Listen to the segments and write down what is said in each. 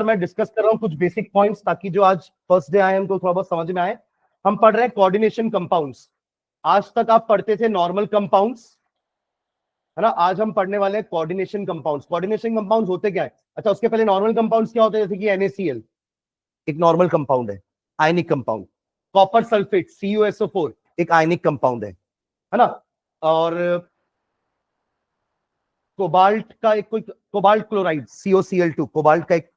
मैं डिस्कस कर रहा हूं कुछ बेसिक पॉइंट्स, ताकि जो आज फर्स्ट डे आए हैं उनको थोड़ा बहुत समझ में आए। हम पढ़ रहे हैं कोऑर्डिनेशन कंपाउंड्स। आज तक आप पढ़ते थे नॉर्मल कंपाउंड्स, है ना। आज हम पढ़ने वाले हैं कोऑर्डिनेशन कंपाउंड्स। कोऑर्डिनेशन कंपाउंड्स होते क्या है? अच्छा, उसके पहले नॉर्मल कंपाउंड्स क्या होते हैं? जैसे कि NaCl एक नॉर्मल कंपाउंड है, ionic compound. Copper sulphate CuSO4 एक आयनिक कंपाउंड है ना। और कोबाल्ट का एक कोई कोबाल्ट क्लोराइड COCl2, कोबाल्ट का एक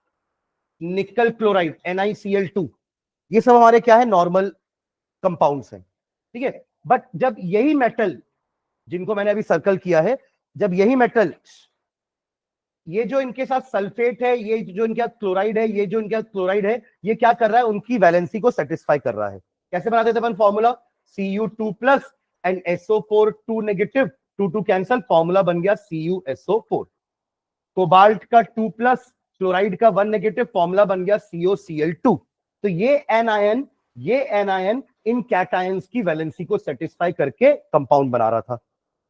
निकल क्लोराइड NiCl2, ये सब हमारे क्या है? नॉर्मल कंपाउंड्स हैं, ठीक है। बट जब यही मेटल, जिनको मैंने अभी सर्कल किया है, जब यही मेटल, ये जो इनके साथ सल्फेट है, ये जो इनके साथ क्लोराइड है, ये जो इनके साथ क्लोराइड है, ये क्या कर रहा है? उनकी वैलेंसी को सेटिस्फाई कर रहा है। कैसे बनाते थे अपन formula? Cu2+ and SO4 2 negative, 2 cancel, formula बन गया CuSO4। कोबाल्ट का 2+, क्लोराइड का 1 नेगेटिव, फॉर्मूला बन गया COCl2। तो ये एनायन इन कैटायंस की वैलेंसी को सेटिस्फाई करके कंपाउंड बना रहा था।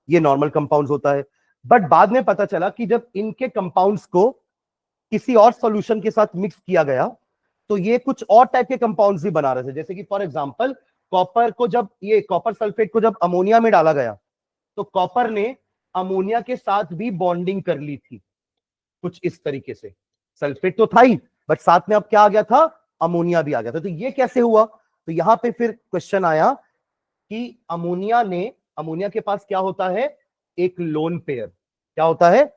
ये नॉर्मल कंपाउंड्स होता है। बट बाद में पता चला कि जब इनके कंपाउंड्स को किसी और सॉल्यूशन के साथ मिक्स किया गया, तो ये कुछ और टाइप के कंपाउंड्स भी बना रहे थे। जैसे कि फॉर एग्जांपल, कॉपर सल्फेट को जब अमोनिया में डाला गया, तो कॉपर ने अमोनिया के साथ भी बॉन्डिंग कर ली थी, कुछ इस तरीके से। सल्फेट तो था ही, बट साथ में अब क्या आ गया था? अमोनिया भी आ गया था। तो ये कैसे हुआ? तो यहां पे फिर क्वेश्चन आया कि अमोनिया के पास क्या होता है? एक लोन पेयर। क्या होता है?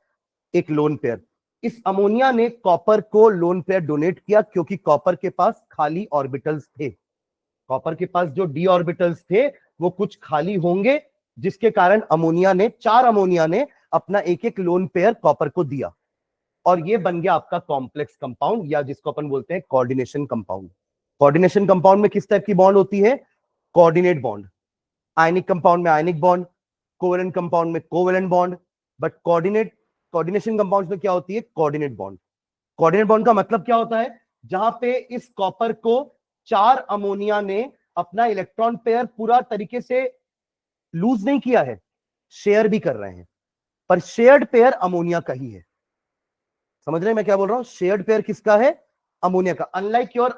एक लोन पेयर। इस अमोनिया ने कॉपर को लोन पेयर डोनेट किया, क्योंकि कॉपर के पास खाली ऑर्बिटल्स थे। कॉपर के पास जो डी ऑर्बिटल्स थे वो कुछ खाली होंगे, जिसके कारण चार अमोनिया ने अपना एक एक लोन पेयर कॉपर को दिया, और ये बन गया आपका कॉम्प्लेक्स कंपाउंड, या जिसको अपन बोलते हैं कोऑर्डिनेशन कंपाउंड। कोऑर्डिनेशन कंपाउंड में किस टाइप की बॉन्ड होती है? Coordinate bond. आयनिक कंपाउंड में आयनिक बॉन्ड, कोवेलेंट कंपाउंड में covalent bond. But coordination compound में क्या होती है? Coordinate bond. कोऑर्डिनेट बॉन्ड का मतलब क्या होता है? जहां पे इस कॉपर को चार अमोनिया ने अपना इलेक्ट्रॉन पेयर पूरा तरीके से लूज नहीं किया है, शेयर भी कर रहे हैं, पर शेयर्ड पेयर अमोनिया का ही है। समझ रहे हैं मैं क्या बोल रहा हूं? शेयर्ड पेयर किसका है? अमोनिया का। Unlike your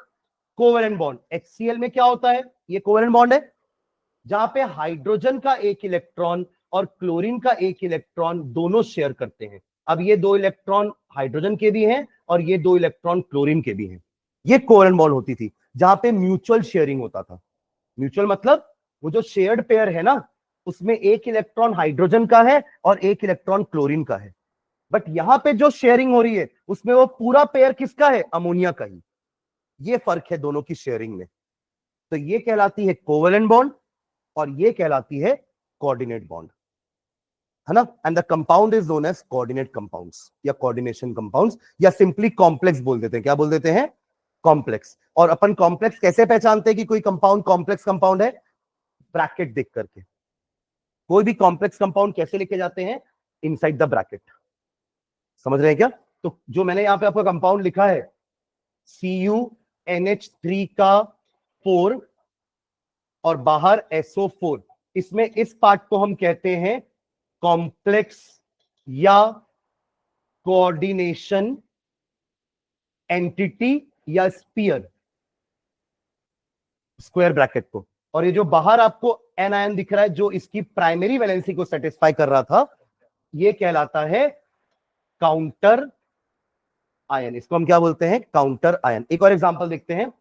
covalent bond, HCl में क्या होता है? ये कोवेलेंट बॉन्ड है, जहां पे हाइड्रोजन का एक इलेक्ट्रॉन और क्लोरीन का एक इलेक्ट्रॉन दोनों शेयर करते हैं। अब ये दो इलेक्ट्रॉन हाइड्रोजन के भी हैं और ये दो इलेक्ट्रॉन क्लोरीन के भी हैं। ये कोवेलेंट बॉन्ड होती थी, जहां पे म्यूचुअल शेयरिंग होता था। म्यूचुअल मतलब वो जो शेयर्ड पेयर है ना, उसमें एक इलेक्ट्रॉन हाइड्रोजन का है और एक इलेक्ट्रॉन क्लोरीन का है। बट यहां पे जो शेयरिंग हो रही है, उसमें वो पूरा पेयर किसका है? अमोनिया का ही। ये फर्क है दोनों की शेयरिंग में। तो ये कहलाती है कोवेलेंट बॉन्ड और ये कहलाती है कोऑर्डिनेट बॉन्ड, है ना। And the compound is known as coordinate compounds या कोऑर्डिनेशन कंपाउंड्स, या सिंपली कॉम्प्लेक्स बोल देते हैं। क्या बोल देते हैं? कॉम्प्लेक्स। और अपन कॉम्प्लेक्स कैसे पहचानते हैं कि कोई कंपाउंड कॉम्प्लेक्स कंपाउंड है? ब्रैकेट देख करके। कोई भी कॉम्प्लेक्स कंपाउंड कैसे लिखे जाते हैं? Inside the bracket. समझ रहे हैं क्या? तो जो मैंने यहां पे आपका कंपाउंड लिखा है CuNH3 का 4 और बाहर SO4, इसमें इस पार्ट को हम कहते हैं कॉम्प्लेक्स या कोऑर्डिनेशन एंटिटी या स्पीयर, स्क्वायर ब्रैकेट को। और ये जो बाहर आपको एन आयन दिख रहा है, जो इसकी प्राइमरी वैलेंसी को सेटिस्फाई कर रहा था, ये कहलाता है काउंटर आयन। इसको हम क्या बोलते हैं? Counter ion. एक और एग्जांपल देखते हैं।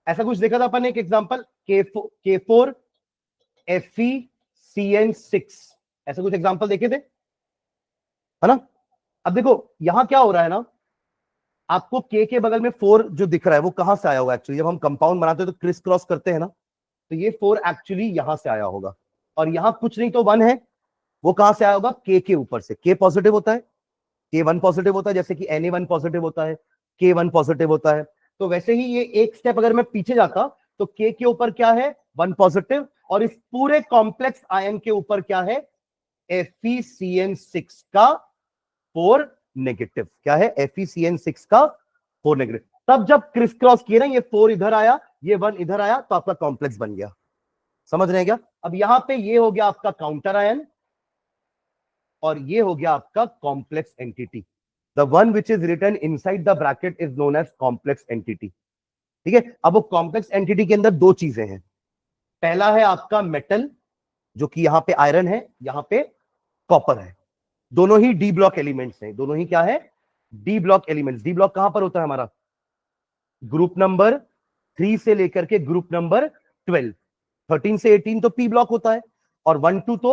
ऐसा कुछ देखा था अपन, एक एग्जांपल K4 FeCN6, ऐसा कुछ एग्जांपल देखे थे, है ना। अब देखो यहां क्या हो रहा है ना, आपको के बगल में 4 जो दिख रहा है वो कहां से आया होगा? एक्चुअली जब हम कंपाउंड बनाते हैं तो क्रिस क्रॉस करते हैं ना, तो ये 4 एक्चुअली यहां से आया होगा। और यहां कुछ नहीं तो 1 है, वो कहां से आया होगा? के ऊपर से। के पॉजिटिव होता है, K1 पॉजिटिव होता है, जैसे कि Na1 पॉजिटिव होता है, K1 पॉजिटिव होता है। तो वैसे ही ये एक स्टेप अगर मैं पीछे जाता, तो के ऊपर क्या है? 1 पॉजिटिव, और इस पूरे कॉम्प्लेक्स आयन के ऊपर क्या है? FeCN6 का 4 नेगेटिव। क्या है? FeCN6 का 4 नेगेटिव। तब जब क्रिस क्रॉस किए ना, ये 4 इधर आया, ये 1 इधर आया, तो आपका कॉम्प्लेक्स बन गया। समझ रहे हैं क्या? अब यहां पे ये हो गया आपका काउंटर आयन और ये हो गया आपका complex entity. The one which is written inside the bracket is known as complex entity. ठीक है, अब वो कॉम्प्लेक्स एंटिटी के अंदर दो चीजें हैं। पहला है आपका मेटल, जो कि यहां पे आयरन है, यहां पे कॉपर है। दोनों ही डी ब्लॉक एलिमेंट्स हैं, दोनों ही क्या है, D block elements. D block कहां पर होता है हमारा, ग्रुप नंबर 3 से लेकर के ग्रुप नंबर 12। 13 से 18 तो पी ब्लॉक होता है, और 1 2 तो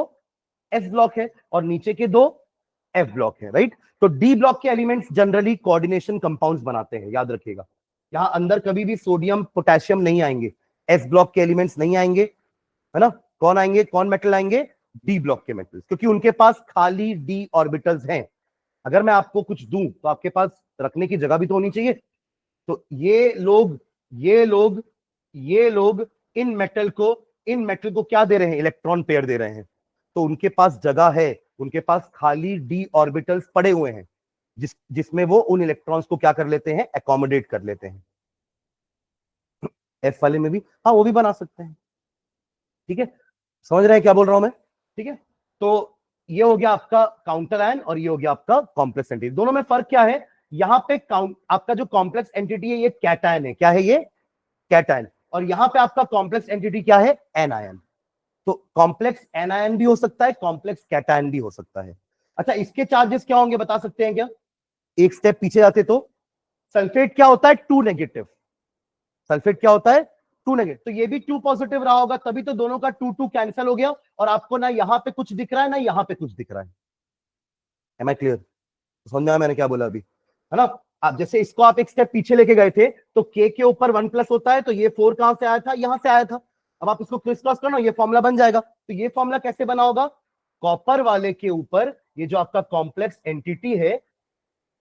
एस ब्लॉक है, और नीचे के दो एफ ब्लॉक है, राइट। तो डी ब्लॉक के एलिमेंट्स जनरली कोऑर्डिनेशन कंपाउंड्स बनाते हैं, याद रखिएगा। यहां अंदर कभी भी सोडियम पोटेशियम नहीं आएंगे, एस ब्लॉक के एलिमेंट्स नहीं आएंगे, है ना। कौन आएंगे, कौन मेटल आएंगे, डी ब्लॉक के मेटल्स, क्योंकि उनके पास खाली डी ऑर्बिटल्स हैं। अगर मैं आपको कुछ दूं तो आपके पास रखने की जगह भी तो होनी चाहिए। तो ये लोग इन मेटल को क्या दे रहे हैं, इलेक्ट्रॉन पेयर दे रहे हैं। तो उनके पास जगह है, उनके पास खाली डी ऑर्बिटल्स पड़े हुए हैं, जिसमें वो उन इलेक्ट्रॉन्स को क्या कर लेते हैं, एकोमोडेट कर लेते हैं। एफ वाले में भी हाँ, वो भी बना सकते हैं। ठीक है, समझ रहे हैं क्या बोल रहा हूं मैं। ठीक है, तो ये हो गया आपका काउंटर आयन, और ये हो गया आपका कॉम्प्लेक्स एंटिटी। दोनों में फर्क क्या है, यहां पे आपका जो कॉम्प्लेक्स एंटिटी है ये कैटायन है, क्या है ये, कैटायन। और यहां पे आपका कॉम्प्लेक्स एंटिटी क्या है, एनायन। तो कॉम्प्लेक्स एनायन भी हो सकता है, कॉम्प्लेक्स कैटायन भी हो सकता है। अच्छा, इसके चार्जेस क्या होंगे बता सकते हैं क्या, एक स्टेप पीछे जाते तो सल्फेट क्या होता है, 2 नेगेटिव। सल्फेट क्या होता है, 2 नेगेटिव। तो ये भी 2 पॉजिटिव रहा होगा, तभी तो दोनों का 2 2 कैंसिल हो गया, और आपको ना यहां पे कुछ दिख रहा है ना यहां पे कुछ दिख रहा है। एम आई क्लियर, समझ में आया मैंने क्या बोला अभी, है ना। आप जैसे इसको आप एक स्टेप पीछे लेके गए थे, तो के ऊपर 1 प्लस होता है, तो ये 4 कहां से आया था, यहां से आया था। अब आप इसको क्रिस क्रॉस करो ना, ये फॉर्मूला बन जाएगा। तो ये फॉर्मूला कैसे बना होगा, कॉपर वाले के ऊपर ये जो आपका कॉम्प्लेक्स एंटिटी है,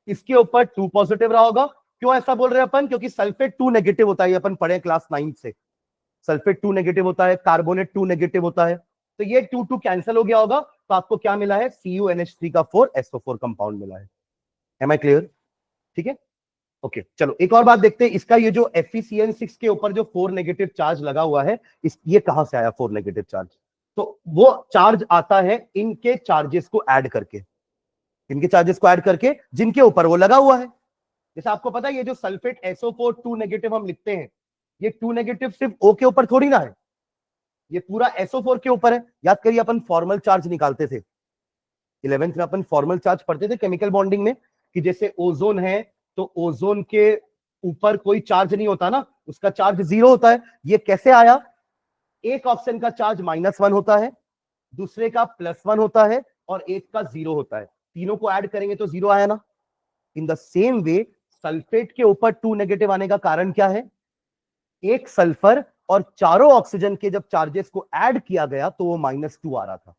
इसके ऊपर 2 पॉजिटिव रहा होगा। क्यों ऐसा बोल रहे हैं अपन, क्योंकि सल्फेट 2 नेगेटिव होता है, अपन पढ़े क्लास 9 से। सल्फेट 2 नेगेटिव होता है, कार्बोनेट 2 नेगेटिव होता है। तो ये 2 2 कैंसिल हो गया होगा, तो आपको क्या मिला है, CuNH3 का 4SO4 कंपाउंड मिला है। एम आई क्लियर, ठीक है। ओके, चलो एक और बात देखते हैं। इसका ये जो FeCN6 के ऊपर जो 4 नेगेटिव चार्ज लगा हुआ है, ये कहां से आया 4 नेगेटिव चार्ज। तो वो चार्ज आता है इनके चार्जेस को ऐड करके, जिनके ऊपर वो लगा हुआ है। जैसे आपको पता है ये जो सल्फेट SO4 2 नेगेटिव हम लिखते हैं, ये 2 नेगेटिव सिर्फ O के ऊपर थोड़ी ना है, ये पूरा SO4 के ऊपर है। याद करिए, अपन फॉर्मल चार्ज निकालते थे 11th में, अपन फॉर्मल चार्ज पढ़ते थे केमिकल बॉन्डिंग में, कि जैसे ओजोन है, तो ओजोन के ऊपर कोई चार्ज नहीं होता ना, उसका चार्ज 0 होता है। ये कैसे आया, एक ऑक्सीजन का चार्ज -1 होता है, दूसरे का +1 होता है, और एक का 0 होता है। तीनों को ऐड करेंगे तो 0 आया ना। In the same way sulphate के ऊपर 2 नेगेटिव आने का कारण क्या है, एक सल्फर और चारों ऑक्सीजन के जब चार्जेस को ऐड किया गया तो वो -2 आ रहा था,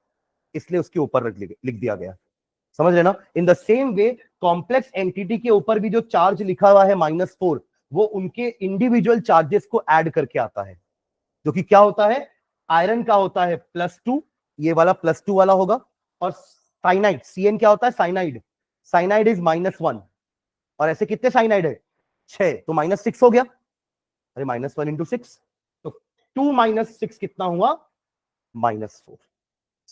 इसलिए उसके ऊपर लिख दिया गया। समझ रहे ना। In the same way complex entity के ऊपर भी जो चार्ज लिखा हुआ है -4, वो उनके इंडिविजुअल चार्जेस को ऐड करके आता है, जो कि क्या होता है, आयरन का होता है +2, ये वाला +2 वाला होगा। और साइनाइड, CN क्या होता है, साइनाइड, साइनाइड इज -1। और ऐसे कितने साइनाइड है, 6, तो -6 हो गया। अरे -1 इंटू 6, तो 2 - 6 कितना हुआ, -4।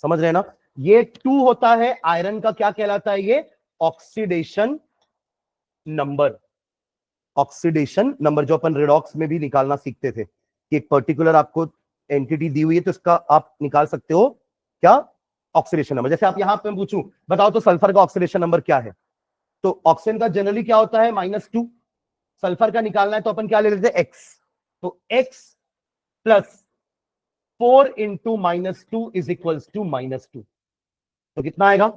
समझ रहे ना। ये 2 होता है आयरन का, क्या कहलाता है ये, ऑक्सीडेशन नंबर। ऑक्सीडेशन नंबर जो अपन रिडॉक्स में भी निकालना सीखते थे, कि एक पर्टिकुलर आपको एंटिटी दी हुई है तो इसका आप निकाल सकते हो क्या, ऑक्सीडेशन नंबर। जैसे आप यहां पे पूछूं, बताओ तो सल्फर का ऑक्सीडेशन नंबर क्या है, तो ऑक्सीजन का जनरली क्या होता है, -2। सल्फर का निकालना है तो अपन क्या ले लेते हैं, X। तो X + 4 × -2 इज इक्वल्स टू -2। तो कितना आएगा,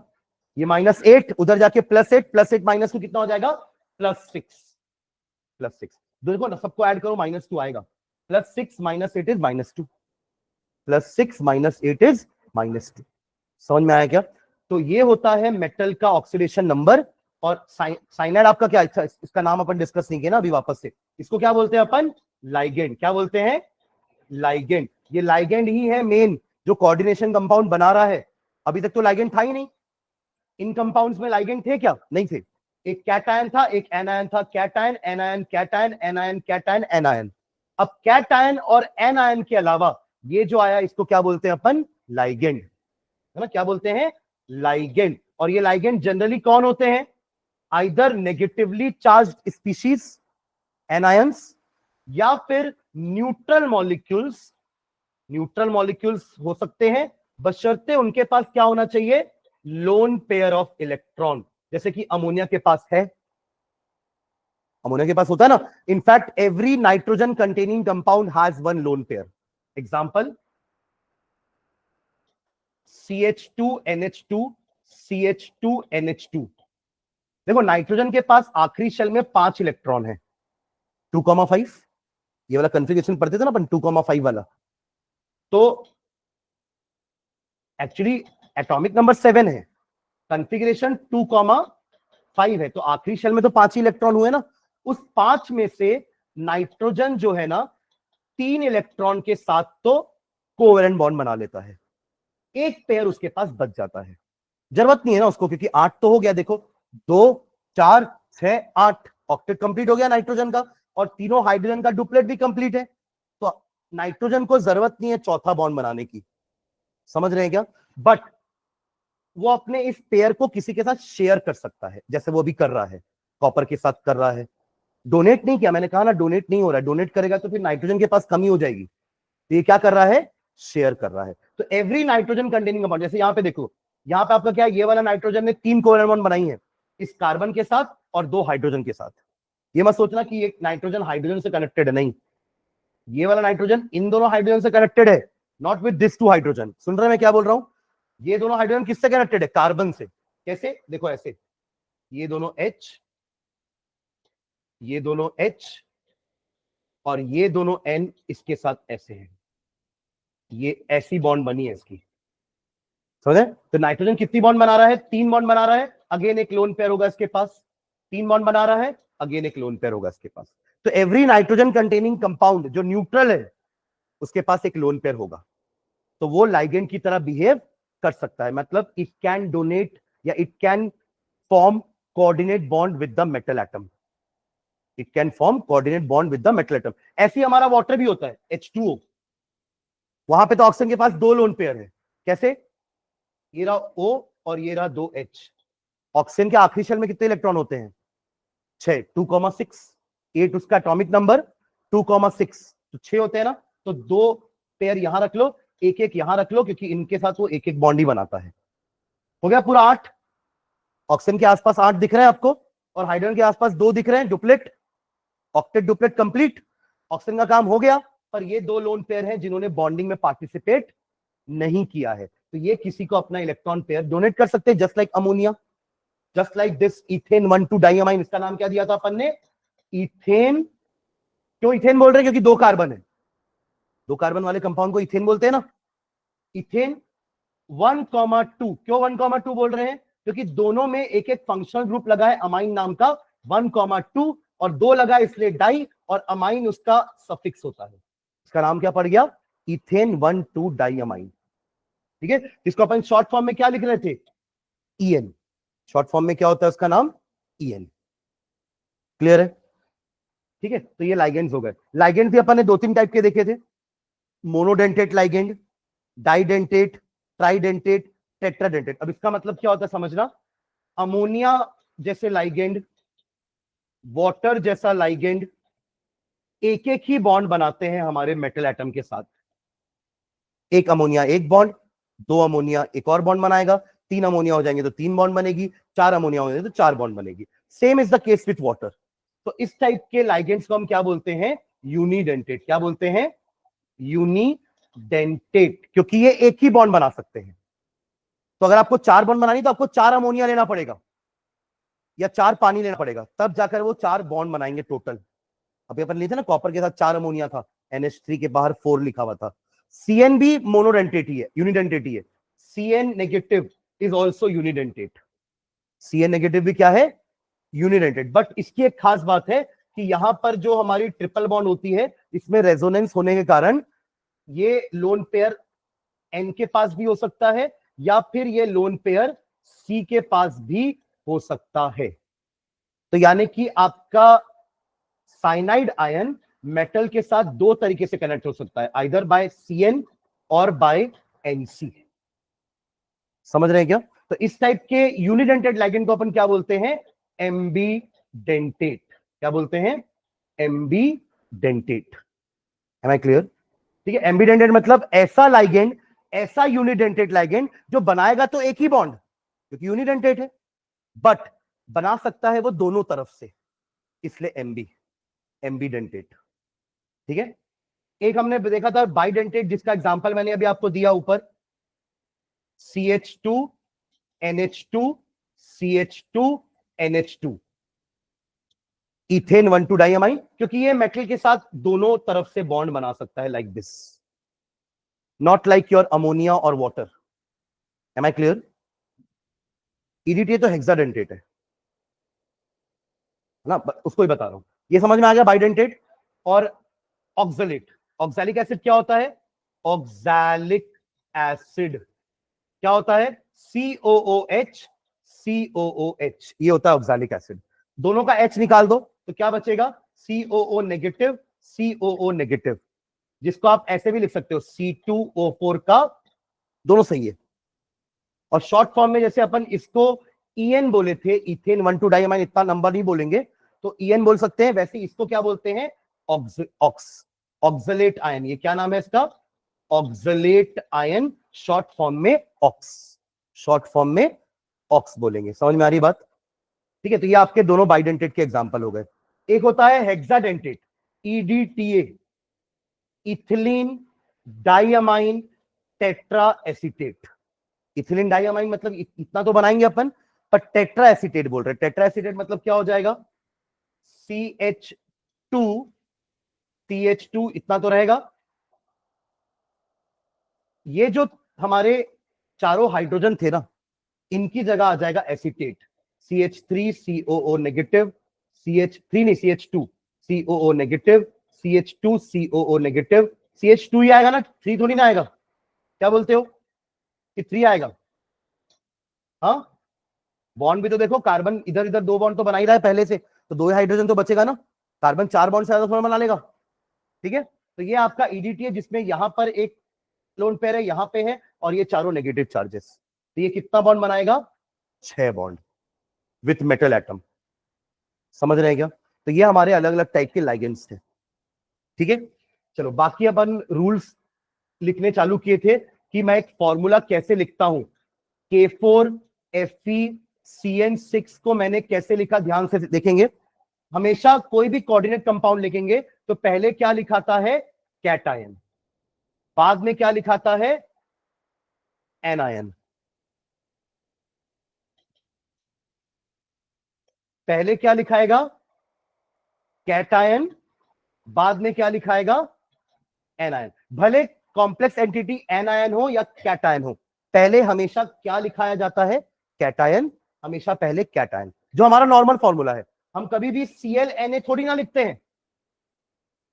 ये -8, उधर जाके +8, +8 -2 कितना हो जाएगा, +6। देखो ना, सबको ऐड करो, -2 आएगा। +6 - 8 इज -2, +6 - 8 इज -2। समझ में आया क्या। तो ये होता है मेटल का ऑक्सीडेशन नंबर। और साइनाइड आपका क्या, अच्छा इसका नाम अपन डिस्कस नहीं किया ना अभी, वापस से इसको क्या बोलते हैं अपन, लाइगेंड। क्या बोलते हैं, लाइगेंड। ये लाइगेंड ही है मेन, जो कोऑर्डिनेशन कंपाउंड बना रहा है। अभी तक तो लाइगेंड था ही नहीं, इन कंपाउंड्स में लाइगेंड थे क्या, नहीं थे। एक कैटायन था, एक एनायन था, cation anion cation anion cation anion. अब कैटायन और एनायन के अलावा ये जो आया, इसको क्या बोलते हैं अपन, लाइगेंड, है ना। क्या बोलते हैं, लाइगेंड। और ये लाइगेंड जनरली कौन होते हैं, either negatively charged species anions या फिर न्यूट्रल मॉलिक्यूल्स हो सकते हैं, बशर्ते उनके पास क्या होना चाहिए, लोन पेयर ऑफ इलेक्ट्रॉन, जैसे कि अमोनिया के पास है, अमोनिया के पास होता है ना। In fact every nitrogen containing compound has one lone pair. Example CH2NH2 CH2NH2। देखो नाइट्रोजन के पास आखिरी शेल में 5 इलेक्ट्रॉन है, 2,5। ये वाला कॉन्फ़िगरेशन पढ़ते थे ना अपन, 2,5 वाला। तो एक्चुअली एटॉमिक नंबर 7 है, कॉन्फ़िगरेशन 2,5 है, तो आखिरी शेल में तो 5 ही इलेक्ट्रॉन हुए ना। उस 5 में से नाइट्रोजन जो है ना 3 इलेक्ट्रॉन के साथ तो कोवेलेंट बॉन्ड बना लेता है, एक पेयर उसके पास बच जाता है। जरूरत नहीं है ना उसको, क्योंकि 8 तो हो गया, देखो 2 4 6 8 ऑक्टेट कंप्लीट हो गया नाइट्रोजन का, और तीनों हाइड्रोजन का डुप्लेट भी कंप्लीट है। तो नाइट्रोजन को जरूरत नहीं है चौथा बॉन्ड बनाने की, समझ रहे हैं क्या। बट वो अपने इस पेयर को किसी के साथ शेयर कर सकता है, जैसे वो भी कर रहा है, कॉपर के साथ कर रहा है। डोनेट नहीं किया, मैंने कहा ना डोनेट नहीं हो रहा है, डोनेट करेगा तो फिर नाइट्रोजन के पास कमी हो जाएगी। तो ये क्या कर रहा है, शेयर कर रहा है। तो एवरी नाइट्रोजन कंटेनिंग कंपाउंड, जैसे यहां पे देखो, यहां पे आपका क्या है, ये वाला नाइट्रोजन ने 3 कोवेलेंट बॉन्ड बनाई है, इस कार्बन के साथ और 2 हाइड्रोजन के साथ। ये मत सोचना कि एक नाइट्रोजन हाइड्रोजन से कनेक्टेड है, नहीं, ये वाला नाइट्रोजन इन दोनों हाइड्रोजन से कनेक्टेड है, नॉट विद दिस 2 हाइड्रोजन। सुन रहे हैं मैं क्या बोल रहा हूं, ये दोनों हाइड्रोजन किससे कनेक्टेड है, कार्बन से। कैसे, देखो ऐसे, ये दोनों H, ये दोनों H और ये दोनों N इसके साथ ऐसे हैं, ये ऐसी बॉन्ड बनी है इसकी, समझे। तो नाइट्रोजन कितनी बॉन्ड बना रहा है, 3 बॉन्ड बना रहा है, अगेन एक लोन पेयर होगा इसके पास, 3 बॉन्ड बना रहा है, अगेन एक लोन पेयर होगा इसके पास। तो एवरी नाइट्रोजन कंटेनिंग कंपाउंड जो न्यूट्रल है उसके पास एक लोन पेयर होगा, तो वो लाइगेंड की तरह बिहेव कर सकता है, मतलब इट कैन डोनेट या it can form coordinate bond with the metal atom, it can form coordinate bond with the metal atom. ऐसे हमारा वाटर भी होता है, H2O, वहां पे तो ऑक्सीजन के पास 2 लोन पेयर है। कैसे, ये रहा O और ये रहा 2H। ऑक्सीजन के आखिरी शेल में कितने इलेक्ट्रॉन होते हैं, 6, 2,6, 8 उसका एटॉमिक नंबर, 2,6, तो 6 होते हैं ना। तो 2 पेयर यहां रख लो, एक एक यहां रख लो, क्योंकि इनके साथ वो एक एक बॉन्ड ही बनाता है। हो गया पूरा 8। ऑक्सीजन के आसपास 8 दिख रहे हैं आपको, और हाइड्रोजन के आसपास 2 दिख रहे हैं, duplet, octet duplet complete. Oxygen का काम हो गया, पर ये 2 लोन पेयर हैं जिन्होंने बॉन्डिंग में पार्टिसिपेट नहीं किया है, तो ये किसी को अपना इलेक्ट्रॉन पेयर डोनेट कर सकते हैं, just like ammonia, just like this ethane 1,2 diamine. इसका नाम क्या दिया था अपन ने, इथेन। क्यों इथेन बोल रहे हैं, क्योंकि 2 कार्बन है, 2 कार्बन वाले कंपाउंड को इथेन बोलते हैं ना। इथेन 1,2, क्यों 1,2 बोल रहे हैं, क्योंकि दोनों में एक एक फंक्शनल ग्रुप लगा है अमाइन नाम का, 1,2 और 2 लगा इसलिए डाई, और अमाइन उसका सफिक्स होता है। इसका नाम क्या पड़ गया, इथेन 1,2 डाइअमाइन। ठीक है, इसको अपन शॉर्ट फॉर्म में क्या लिख रहे थे, EN। शॉर्ट फॉर्म में क्या होता है उसका नाम, EN। क्लियर है, ठीक है। तो ये लाइगेंड्स हो गए। लाइगेंड भी अपन ने 2-3 टाइप के देखे थे, मोनोडेंटेट लाइगेंड, डाइडेंटेट, ट्राइडेंटेट, टेट्राडेंटेट। अब इसका मतलब क्या होता है समझना, अमोनिया जैसे लाइगेंड, वाटर जैसा लाइगेंड एक एक ही बॉन्ड बनाते हैं हमारे मेटल एटम के साथ। एक अमोनिया एक बॉन्ड, 2 अमोनिया एक और बॉन्ड बनाएगा, 3 अमोनिया हो जाएंगे तो 3 बॉन्ड बनेगी, 4 अमोनिया हो जाएंगे तो 4 बॉन्ड बनेगी। Same is the case with water. तो इस टाइप के लाइगेंड्स को हम क्या बोलते हैं, यूनिडेंटेट। क्या बोलते हैं, यूनिडेंटेट, क्योंकि ये एक ही बॉन्ड बना सकते हैं। तो अगर आपको 4 बॉन्ड बनानी तो आपको 4 अमोनिया लेना पड़ेगा या 4 पानी लेना पड़ेगा, तब जाकर वो 4 बॉन्ड बनाएंगे टोटल। अभी अपन लिए थे ना कॉपर के साथ 4 अमोनिया था, NH3 के बाहर 4 लिखा हुआ था। CN भी मोनोडेंटेट ही है, यूनिडेंटेट ही है। CN negative is also unidentate. CN negative भी क्या है, यूनिडेंटेट। बट इसकी एक खास बात है कि यहां पर जो हमारी ट्रिपल बॉन्ड होती है, इसमें रेजोनेंस होने के कारण ये लोन पेयर N के पास भी हो सकता है, या फिर ये लोन पेयर C के पास भी हो सकता है। तो यानी कि आपका साइनाइड आयन मेटल के साथ 2 तरीके से कनेक्ट हो सकता है, आइदर बाय CN और बाय NC। समझ रहे हैं क्या। तो इस टाइप के यूनिडेंटेड लाइगेंड को अपन क्या बोलते हैं, एम्बीडेंटेट। क्या बोलते हैं? एम्बीडेंटेट। Am I clear? ठीक है, एम्बीडेंटेट मतलब ऐसा लाइगेंड, ऐसा यूनिडेंटेट लाइगेंड जो बनाएगा तो एक ही बॉन्ड, क्योंकि यूनिडेंटेट है, बट बना सकता है वो दोनों तरफ से, इसलिए एम्बीडेंटेट। ठीक है, एक हमने देखा था बाइडेंटेट, जिसका एग्जांपल मैंने अभी आपको दिया ऊपर, CH2 NH2 CH2 NH2, ethane 1,2 diamine, क्योंकि ये मेटल के साथ दोनों तरफ से बॉन्ड बना सकता है, like this, not like your ammonia और water. Am I clear? EDTA तो हेक्साडेंटेट है ना, उसको ही बता रहा हूं। ये समझ में आ गया बाइडेंटेट। और ऑक्सैलेट, ऑक्सैलिक एसिड क्या होता है? ऑक्सैलिक एसिड क्या होता है? COOH COOH, ये होता है ऑक्सैलिक एसिड। दोनों का H निकाल दो तो क्या बचेगा? COO नेगेटिव COO नेगेटिव, जिसको आप ऐसे भी लिख सकते हो C2O4 का, दोनों सही है। और शॉर्ट फॉर्म में जैसे अपन इसको EN बोले थे, इथेन 1,2 डाइअमाइन, इतना नंबर नहीं बोलेंगे तो EN बोल सकते हैं, वैसे इसको क्या बोलते हैं? Oxalate ion. ये क्या नाम है इसका? ऑक्सलेट आयन, शॉर्ट फॉर्म में ऑक्स, शॉर्ट फॉर्म में ऑक्स बोलेंगे। समझ में आ रही बात? ठीक है, तो ये आपके दोनों बाइडेंटेट के एग्जांपल हो गए। एक होता है hexadentate, EDTA, ethylene diamine tetra acetate. Ethylene diamine मतलब इतना तो बनाएंगे अपन, पर टेट्रा एसीटेट बोल रहे हैं। टेट्रा एसीटेट मतलब क्या हो जाएगा? CH2 CH2, इतना तो रहेगा। ये जो हमारे चारों हाइड्रोजन थे ना, इनकी जगह आ जाएगा acetate, CH3 COO negative, CH3 नहीं CH2 COO negative, CH2 COO negative. CH2 ही आएगा ना, 3 थोड़ी ना आएगा। क्या बोलते हो कि 3 आएगा? हाँ, बॉन्ड भी तो देखो, कार्बन इधर इधर 2 बॉन्ड तो बना ही रहा है पहले से, तो 2 हाइड्रोजन तो बचेगा ना। कार्बन 4 बॉन्ड से ज्यादा थोड़ा बना लेगा। ठीक है, तो ये आपका EDTA है, जिसमें यहां पर एक लोन पेयर है, यहां पे है, और ये चारों नेगेटिव चार्जेस। तो ये कितना बॉन्ड बनाएगा? 6 बॉन्ड विथ मेटल एटम। समझ रहे हैं क्या? तो ये हमारे अलग अलग टाइप के लाइगेंड्स थे। ठीक है, चलो बाकी अपन रूल्स लिखने चालू किए थे कि मैं एक फॉर्मूला कैसे लिखता हूं। K4FeCN6 को मैंने कैसे लिखा, ध्यान से देखेंगे। हमेशा कोई भी कोऑर्डिनेट कंपाउंड लिखेंगे तो पहले क्या लिखाता है? कैटायन, बाद में क्या लिखाता है? एनायन। पहले क्या लिखाएगा? कैटायन, बाद में क्या लिखाएगा? एनायन। भले कॉम्प्लेक्स एंटिटी एनायन हो या कैटायन हो, पहले हमेशा क्या लिखाया जाता है? कैटायन, हमेशा पहले कैटायन, जो हमारा नॉर्मल फॉर्मूला है। हम कभी भी ClNa थोड़ी ना लिखते हैं,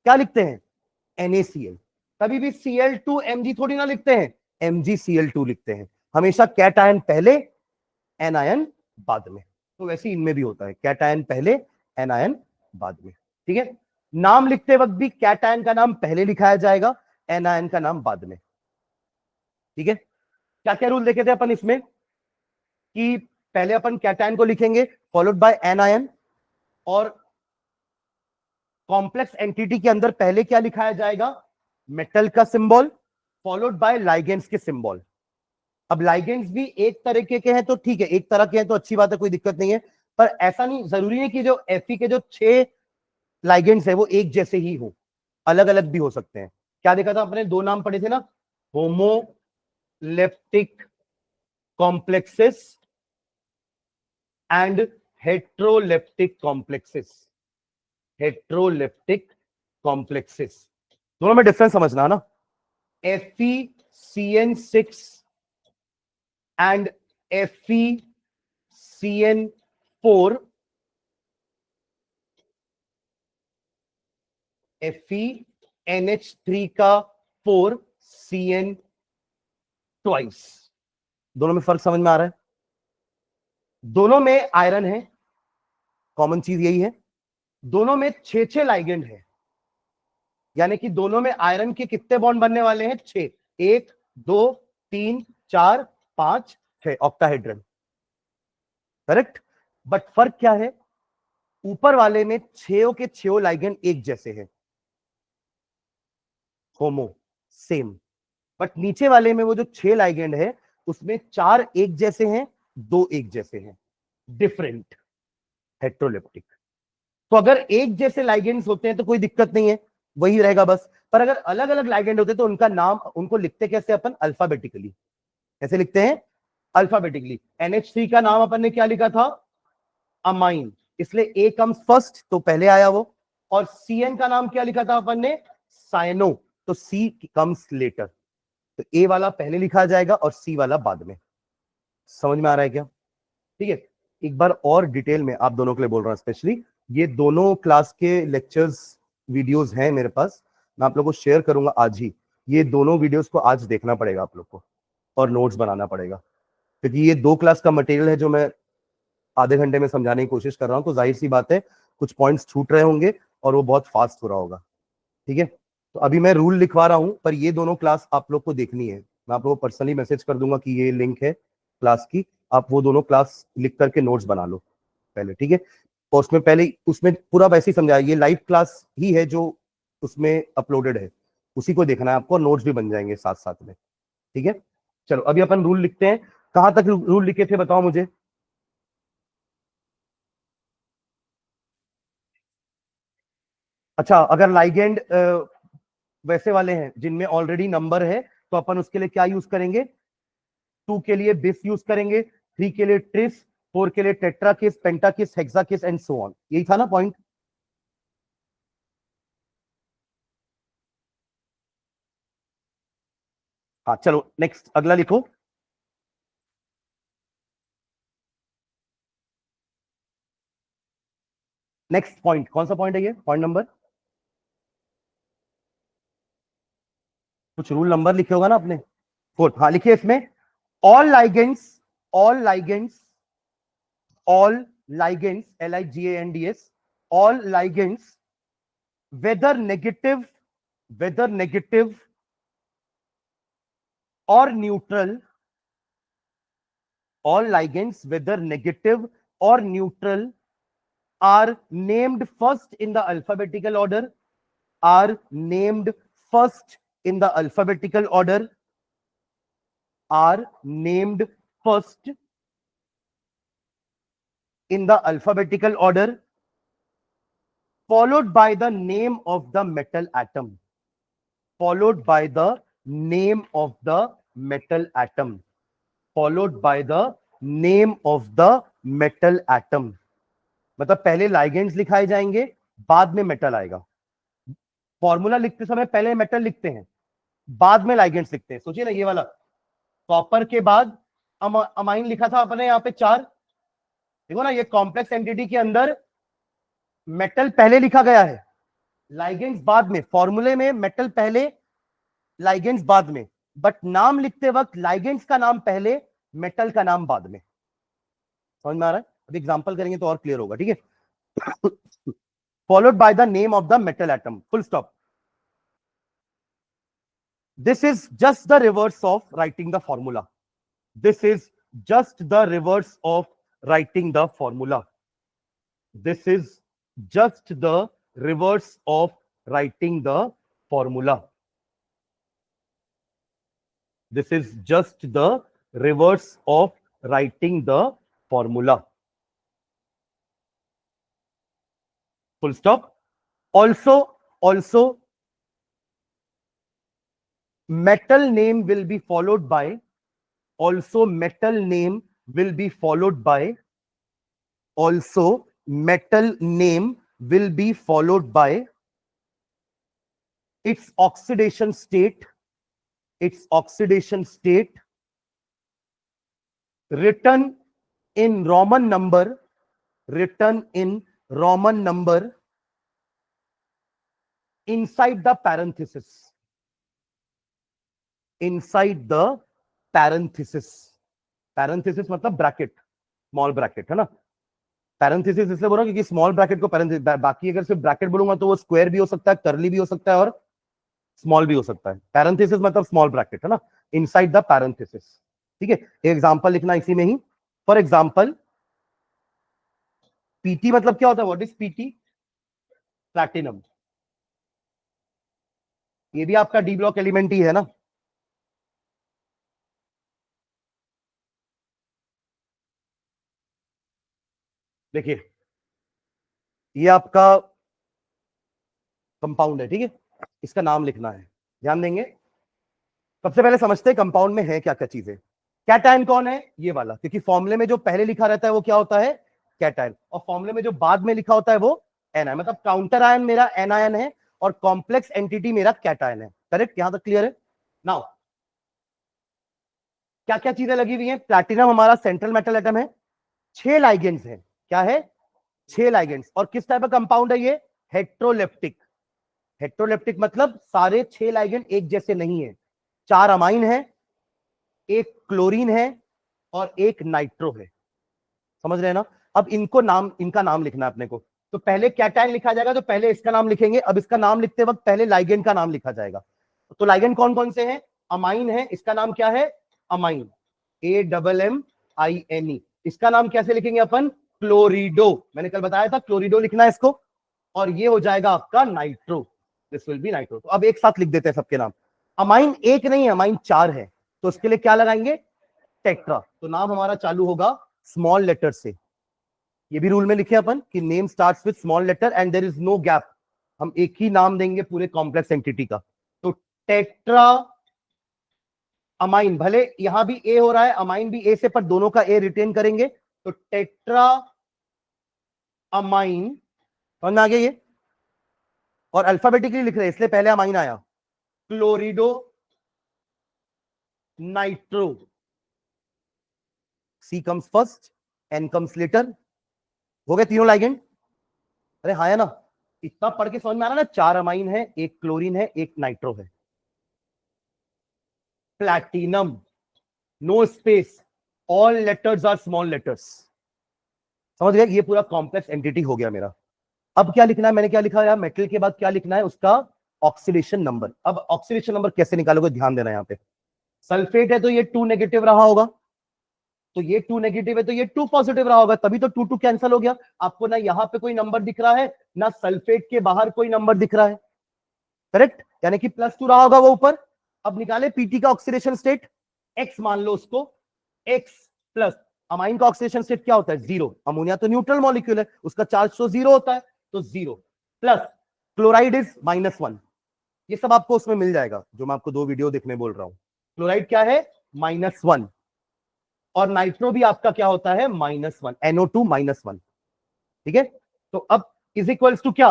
क्या लिखते हैं? NaCl। कभी भी Cl2Mg थोड़ी ना लिखते हैं, MgCl2 लिखते हैं। हमेशा कैटायन पहले, एनायन बाद में। तो वैसे इनमें भी होता है, कैटायन पहले, एनायन बाद में। ठीक है, नाम लिखते वक्त भी कैटायन का नाम पहले लिखाया जाएगा, एनायन का नाम बाद में। ठीक है, क्या क्या रूल देखे थे अपन इसमें कि पहले अपन कैटायन को लिखेंगे फॉलोड बाय एनायन, और कॉम्प्लेक्स एंटिटी के अंदर पहले क्या लिखाया जाएगा? मेटल का सिंबल फॉलोड बाय लाइगेंड्स के सिंबल। अब लाइगेंड्स भी एक तरीके के हैं तो ठीक है, एक तरह के हैं तो अच्छी बात है, कोई दिक्कत नहीं है, पर ऐसा नहीं जरूरी है कि जो Fe के जो 6 लाइगेंड्स है वो एक जैसे ही हो, अलग अलग भी हो सकते हैं। क्या देखा था अपने? 2 नाम पढ़े थे ना, homoleptic complexes and heteroleptic complexes. Heteroleptic complexes, दोनों में डिफरेंस समझना ना। FeCN6 एंड FeCN4, FeNH3 का 4 CN ट्वाइस। दोनों में फर्क समझ में आ रहा है? दोनों में आयरन है, कॉमन चीज यही है। दोनों में 6 लाइगेंड है, यानी कि दोनों में आयरन के कितने बॉन्ड बनने वाले हैं? 6। 1 2 3 4 5 6, ऑक्टाहेड्रन। करेक्ट। बट फर्क क्या है, ऊपर वाले में 6 के 6 लाइगेंड एक जैसे हैं, होमो सेम, बट नीचे वाले में वो जो 6 लाइगेंड है उसमें 4 एक जैसे हैं, 2 एक जैसे हैं, डिफरेंट, हेट्रोलिप्टिक। तो अगर एक जैसे लाइगेंड्स होते हैं तो कोई दिक्कत नहीं है, वही रहेगा बस। पर अगर अलग अलग लाइगेंड होते तो उनका नाम, उनको लिखते कैसे अपन, अल्फाबेटिकली। कैसे लिखते हैं, अल्फाबेटिकली। NH3 का नाम अपन ने क्या लिखा था, अमाइन, इसलिए ए कम्स फर्स्ट, तो पहले आया वो। और CN का नाम क्या लिखा था अपन ने, साइनो, तो C कम्स लेटर। तो ए वाला पहले लिखा जाएगा और सी वाला बाद में। समझ में आ रहा है क्या, ठीक है। एक बार और डिटेल में आप दोनों के लिए बोल रहा हूं, स्पेशली ये दोनों क्लास के लेक्चर्स वीडियोस हैं मेरे पास, मैं आप लोगों को शेयर करूंगा आज ही। ये दोनों वीडियोस को आज देखना पड़ेगा आप लोग को और नोट्स बनाना पड़ेगा, क्योंकि ये 2 क्लास का मटेरियल है जो मैं आधे घंटे में समझाने की कोशिश कर रहा हूं। तो जाहिर सी बात है कुछ पॉइंट्स छूट रहे होंगे और वो बहुत फास्ट हो रहा होगा, ठीक है। तो अभी मैं रूल लिखवा रहा हूं, पर ये दोनों क्लास आप लोग को देखनी है। मैं आप लोगों को पर्सनली मैसेज कर दूंगा कि ये लिंक है क्लास की, आप वो दोनों क्लास लिख करके नोट्स बना लो पहले, ठीक है। और उसमें पहले, उसमें पूरा वैसे ही समझाया, ये लाइव क्लास ही है जो उसमें अपलोडेड है, उसी को देखना है आपको, नोट्स भी बन जाएंगे साथ साथ में, ठीक है। चलो अभी अपन रूल लिखते हैं। कहां तक रूल लिखे थे बताओ मुझे। अच्छा, अगर लाइगेंड वैसे वाले हैं जिनमें ऑलरेडी नंबर है, तो अपन उसके लिए क्या यूज करेंगे, 2 के लिए बिस यूज करेंगे, 3 के लिए ट्रिस, 4 के लिए टेट्राकिस, पेंटाकिस, हेक्साकिस एंड सो ऑन। यही था ना पॉइंट। हाँ चलो नेक्स्ट अगला लिखो। नेक्स्ट पॉइंट कौन सा पॉइंट है, ये पॉइंट नंबर, कुछ रूल नंबर लिखे होगा ना आपने, 4। हाँ लिखिए इसमें, all ligands, all ligands, all ligands, LIGANDS, all ligands whether negative, whether negative or neutral, all ligands whether negative or neutral are named first in the alphabetical order, are named first in the alphabetical order, are named first in the alphabetical order, followed by the name of the metal atom, followed by the name of the metal atom, followed by the name of the metal atom। मतलब पहले ligands लिखाए जाएंगे, बाद में metal आएगा। Formula लिखते समय पहले मेटल लिखते हैं, बाद में लाइगेंड्स लिखते हैं। सोचिए ना ये वाला, कॉपर के बाद अमाइन लिखा था अपने यहाँ पे 4। देखो ना, ये कॉम्प्लेक्स एंटिटी के अंदर मेटल पहले लिखा गया है, लाइगेंड्स बाद में। फॉर्मूले में मेटल पहले, लाइगेंड्स बाद में, बट नाम लिखते वक्त लाइगेंड्स का नाम पहले, मेटल का नाम बाद में। समझ में आ रहा है, अभी एग्जांपल करेंगे तो और क्लियर होगा, ठीक है। Followed by the name of the metal atom, full stop. This is just the reverse of writing the formula, this is just the reverse of writing the formula, this is just the reverse of writing the formula, this is just the reverse of writing the formula, full stop। Also metal name will be followed by, also metal name will be followed by, also metal name will be followed by its oxidation state, its oxidation state, written in Roman number, written in Roman number inside the parenthesis, inside the parenthesis। parenthesis मतलब bracket, small bracket है ना। Parenthesis इसलिए बोल रहा हूं क्योंकि small bracket को parenthesis, बाकी अगर सिर्फ ब्रैकेट बोलूंगा तो वो स्क्वायर भी हो सकता है, कर्ली भी हो सकता है और स्मॉल भी हो सकता है। पैरेंथेसिस मतलब स्मॉल ब्रैकेट है ना, इनसाइड द पैरेंथेसिस, ठीक है। एग्जांपल लिखना इसी में ही। फॉर एग्जांपल पीटी मतलब क्या होता है? What is PT? प्लैटिनम। ये भी आपका डी ब्लॉक एलिमेंट ही है ना। देखिए ये आपका कंपाउंड है, ठीक है, इसका नाम लिखना है, ध्यान देंगे। सबसे पहले समझते हैं कंपाउंड में है क्या क्या चीजें। कैटायन कौन है? ये वाला, क्योंकि फॉर्मूले में जो पहले लिखा रहता है वो क्या होता है? कैटायन। और फॉर्मूले में जो बाद में लिखा होता है वो एनायन। मतलब काउंटर आयन मेरा एनायन है और कॉम्प्लेक्स एंटिटी मेरा कैटायन है। करेक्ट? यहां तक क्लियर है? नाउ क्या क्या चीजें लगी हुई हैं? प्लैटिनम हमारा सेंट्रल मेटल एटम है, 6 लाइगेंड्स हैं। क्या है? 6 लाइगेंड्स। और किस टाइप का कंपाउंड है ये? हेट्रोलेप्टिक। हेट्रोलेप्टिक मतलब सारे 6 लाइगेंड एक जैसे नहीं है। 4 अमाइन है, एक क्लोरीन है और एक नाइट्रो है। समझ रहे हैं ना? अब इनको नाम, इनका नाम लिखना है अपने को। तो पहले कैटायन लिखा जाएगा, तो पहले इसका नाम लिखेंगे। अब इसका नाम लिखते वक्त पहले लाइगेंड का नाम लिखा जाएगा। तो लाइगेंड कौन कौन से हैं? अमाइन है, इसका नाम क्या है? Amine, AMMINE। इसका नाम कैसे लिखेंगे अपन? क्लोरिडो। मैंने कल बताया था क्लोरिडो लिखना है इसको। और ये हो जाएगा आपका nitro, this will be nitro. तो अब एक साथ लिख देते हैं सबके नाम। अमाइन एक नहीं है, अमाइन 4 है, तो उसके लिए क्या लगाएंगे? टेट्रा। तो नाम हमारा चालू होगा स्मॉल लेटर से। ये भी रूल में लिखे अपन कि name starts with small letter and there is no gap. हम एक ही नाम देंगे पूरे कॉम्प्लेक्स एंटिटी का। तो टेट्रा अमाइन, भले यहां भी ए हो रहा है, अमाइन भी ए से, पर दोनों का ए रिटेन करेंगे। तो टेट्रा अमाइन, समझ में आ गया ये? और अल्फाबेटिकली लिख रहे हैं इसलिए पहले अमाइन आया। Chlorido nitro, C comes first, N comes later. हो गए तीनों लाइगेंड? अरे हाँ है ना? इतना पढ़ के समझ में आ रहा ना? 4 अमाइन है, एक क्लोरीन है, एक नाइट्रो है। Platinum, no space, all letters are small letters. समझ गए? ये पूरा कॉम्प्लेक्स एंटिटी हो गया मेरा। अब क्या लिखना है? मैंने क्या लिखा है? मेटल के बाद क्या लिखना है? उसका ऑक्सीडेशन नंबर। अब ऑक्सीडेशन नंबर कैसे निकालोगे? ध्यान देना यहाँ पे। सल्फेट है तो ये 2 नेगेटिव रहा होगा, तो ये 2 नेगेटिव है तो ये 2 पॉजिटिव रहा होगा, तभी तो 2 2 कैंसिल हो गया। आपको ना यहाँ पे कोई नंबर दिख रहा है, ना सल्फेट के बाहर कोई नंबर दिख रहा है। करेक्ट? यानी कि +2 रहा होगा वो ऊपर। अब निकाले पीटी का ऑक्सीडेशन स्टेट, एक्स मान लो उसको, एक्स प्लस। अमाइन का ऑक्सीडेशन स्टेट क्या होता है? 0। अमोनिया तो न्यूट्रल मॉलिक्यूल है, उसका चार्ज तो 0 होता है, तो 0 प्लस। Chloride is -1। ये सब आपको उसमें मिल जाएगा जो मैं आपको 2 वीडियो देखने बोल रहा हूं। क्लोराइड क्या है? -1। और नाइट्रो भी आपका क्या होता है? -1, NO2 -1। ठीक है? तो अब इज इक्वल्स टू क्या?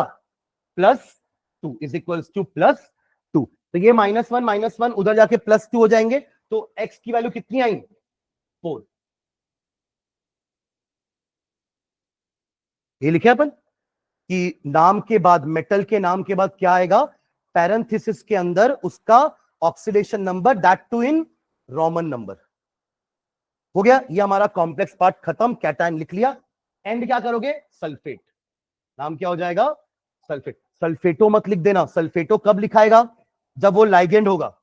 +2 इज इक्वल्स टू +2। तो ये -1 उधर जाके +2 हो जाएंगे। तो x की वैल्यू कितनी आई? 4। ये लिखे अपन कि नाम के बाद, मेटल के नाम के बाद क्या आएगा? पैरेंथेसिस के अंदर उसका oxidation number, that two in roman number. हो गया ये हमारा कॉम्प्लेक्स पार्ट खत्म। कैटायन लिख लिया। एंड क्या करोगे? सल्फेट। नाम क्या हो जाएगा? सल्फेट। सल्फेटो मत लिख देना। सल्फेटो कब लिखाएगा? जब वो लाइगेंड होगा।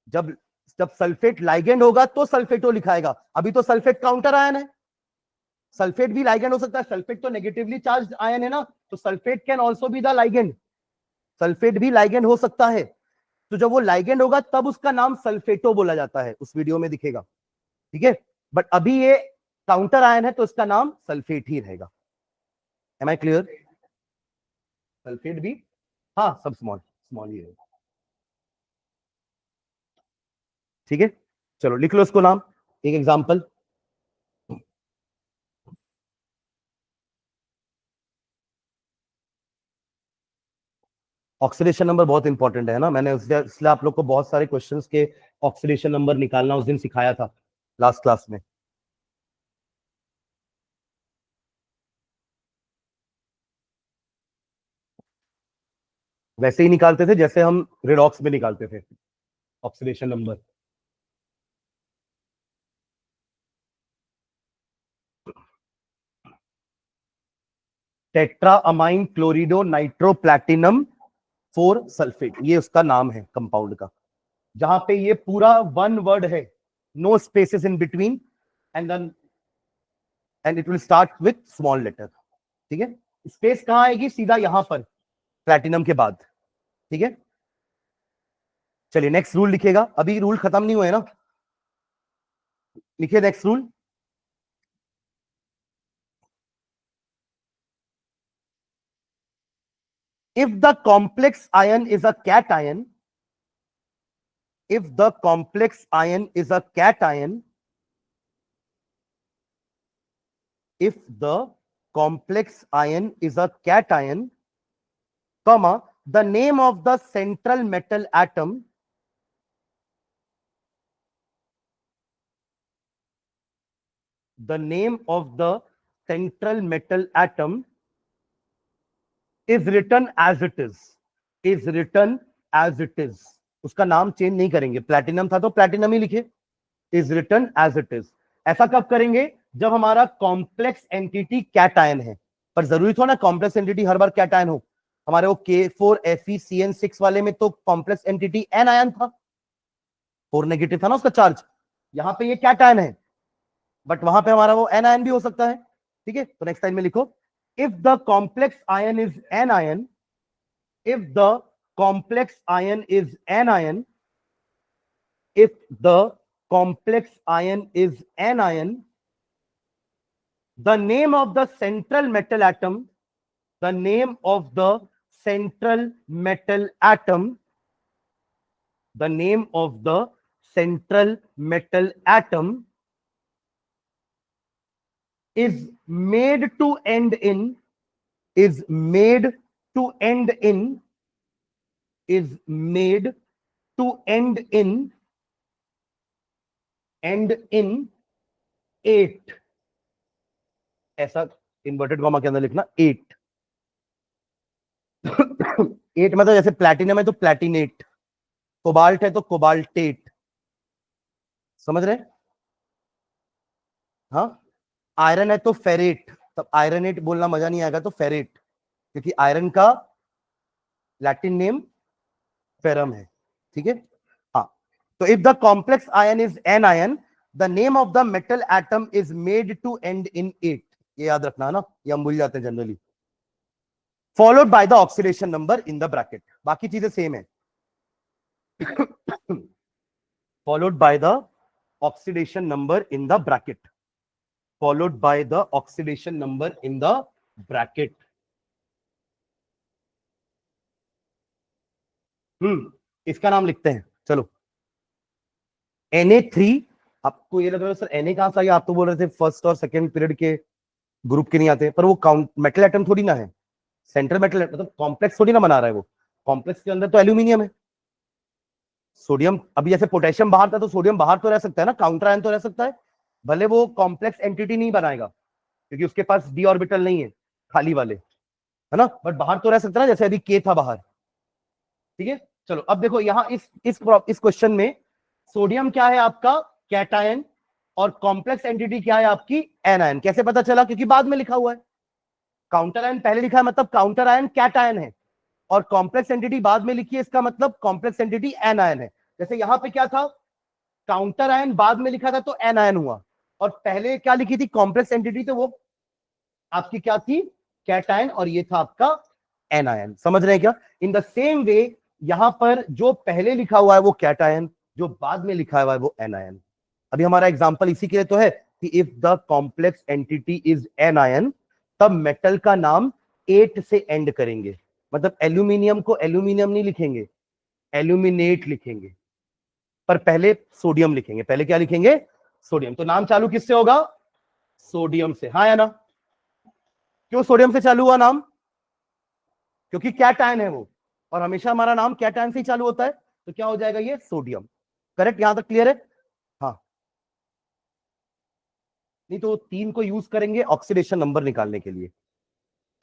जब जब सल्फेट लाइगेंड होगा तो सल्फेटो लिखाएगा। अभी तो सल्फेट काउंटर आयन है। सल्फेट भी लाइगेंड हो सकता है, सल्फेट तो नेगेटिवली चार्ज आयन है ना, तो sulphate can also be the ligand. Sulphate भी लाइगेंड हो सकता है। तो जब वो लाइगेंड होगा तब उसका नाम सल्फेटो बोला जाता है, उस वीडियो में दिखेगा। ठीक है? बट अभी ये काउंटर आयन है तो इसका नाम सल्फेट ही रहेगा। M I clear? सल्फेट भी, हाँ, सब स्मॉल स्मॉल ही रहेगा। ठीक है? चलो लिख लो इसको नाम, एक एग्जांपल। ऑक्सीडेशन नंबर बहुत इंपॉर्टेंट है ना, मैंने इसलिए आप लोग को बहुत सारे क्वेश्चंस के ऑक्सीडेशन नंबर निकालना उस दिन सिखाया था लास्ट क्लास में। वैसे ही निकालते थे जैसे हम रिडॉक्स में निकालते थे oxidation number. Tetra amine chlorido nitro platinum 4 sulphate, ये उसका नाम है कंपाउंड का। जहां पे ये पूरा वन वर्ड है, no spaces in between, and then and it will start with small letter. ठीक है, स्पेस कहां आएगी? सीधा यहां पर प्लैटिनम के बाद। ठीक है, चलिए नेक्स्ट रूल लिखेगा, अभी रूल खत्म नहीं हुए ना, लिखिए next rule. If the complex ion is a cation, if the complex ion is a cation, if the complex ion is a cation, comma, the name of the central metal atom, the name of the central metal atom is written as it is written as it is। उसका नाम change नहीं करेंगे, platinum था तो platinum ही लिखे, is written as it is। ऐसा कब करेंगे? जब हमारा कॉम्प्लेक्स एंटिटी कैटायन है, पर जरूरी थोड़ा ना कॉम्प्लेक्स एंटिटी हर बार कैटायन हो। हमारे वो K4FeCN6 वाले में तो कॉम्प्लेक्स एंटिटी एन आयन था, 4 नेगेटिव था ना उसका चार्ज, यहां पे ये कैटायन है, बट वहां पे हमारा वो एन आयन भी हो सकता है। ठीक है, तो नेक्स्ट टाइम में लिखो, if the complex ion is an ion, if the complex ion is anion, if the complex ion is anion, the name of the central metal atom, the name of the central metal atom, the name of the central metal atom is made to end in, is made to end in, is made to end in, end in 8, ऐसा inverted comma के अंदर लिखना 8। 8 मतलब जैसे platinum है तो प्लैटिनेट, cobalt है तो कोबाल्टेट, समझ रहे? हाँ, आयरन है तो फेरेट, तब आयरनेट बोलना मजा नहीं आएगा तो फेरेट, क्योंकि आयरन का लैटिन नेम फेरम है। ठीक है, हाँ, तो if the complex ion is anion, the name of the metal atom is made to end in 8, ये याद रखना है ना, ये हम भूल जाते हैं generally. Followed by the oxidation number in the bracket, बाकी चीजें सेम है। Followed by the oxidation number in the bracket, followed by the oxidation number in the bracket। इसका नाम लिखते हैं, चलो Na3। आपको ये लग रहा है सर Na कहां से आया? आप तो बोल रहे थे फर्स्ट और सेकंड पीरियड के ग्रुप के नहीं आते, पर वो काउंट मेटल एटम थोड़ी ना है, सेंट्रल मेटल मतलब कॉम्प्लेक्स थोड़ी ना बना रहा है वो, कॉम्प्लेक्स के अंदर तो एल्यूमिनियम है, सोडियम, अभी जैसे पोटेशियम बाहर था तो सोडियम बाहर तो रह सकता है ना, काउंटर आयन तो रह सकता है, भले वो कॉम्प्लेक्स एंटिटी नहीं बनाएगा क्योंकि उसके पास डी ऑर्बिटल नहीं है खाली वाले, है ना, बट बाहर तो रह सकता है ना, जैसे अभी के था बाहर। ठीक है, चलो अब देखो यहां इस क्वेश्चन में सोडियम क्या है आपका? कैटायन, और कॉम्प्लेक्स एंटिटी क्या है आपकी? एनायन। कैसे पता चला? क्योंकि बाद में लिखा हुआ है, काउंटर आयन पहले लिखा है मतलब काउंटर आयन कैटायन है, और कॉम्प्लेक्स एंटिटी बाद में लिखी है, इसका मतलब कॉम्प्लेक्स एंटिटी एनायन है। जैसे यहां पे क्या था? काउंटर आयन बाद में लिखा था तो एनायन हुआ, और पहले क्या लिखी थी? कॉम्प्लेक्स एंटिटी, तो वो आपकी क्या थी? कैटायन, और ये था आपका एनायन। समझ रहे हैं क्या? इन द सेम वे यहां पर जो पहले लिखा हुआ है वो कैटायन, जो बाद में लिखा हुआ है वो एनायन। अभी हमारा एग्जांपल इसी के लिए तो है कि if the complex entity is anion, तब मेटल का नाम 8 से एंड करेंगे, मतलब एल्यूमिनियम को एल्यूमिनियम नहीं लिखेंगे, एल्यूमिनेट लिखेंगे, पर पहले सोडियम लिखेंगे। पहले क्या लिखेंगे? सोडियम। तो नाम चालू किससे होगा? सोडियम से, हाँ या ना? क्यों सोडियम से चालू हुआ नाम? क्योंकि कैटायन है वो, और हमेशा हमारा नाम कैटायन से ही चालू होता है, तो क्या हो जाएगा? ये सोडियम। करेक्ट, यहां तक क्लियर है? हाँ, नहीं तो 3 को यूज करेंगे ऑक्सीडेशन नंबर निकालने के लिए,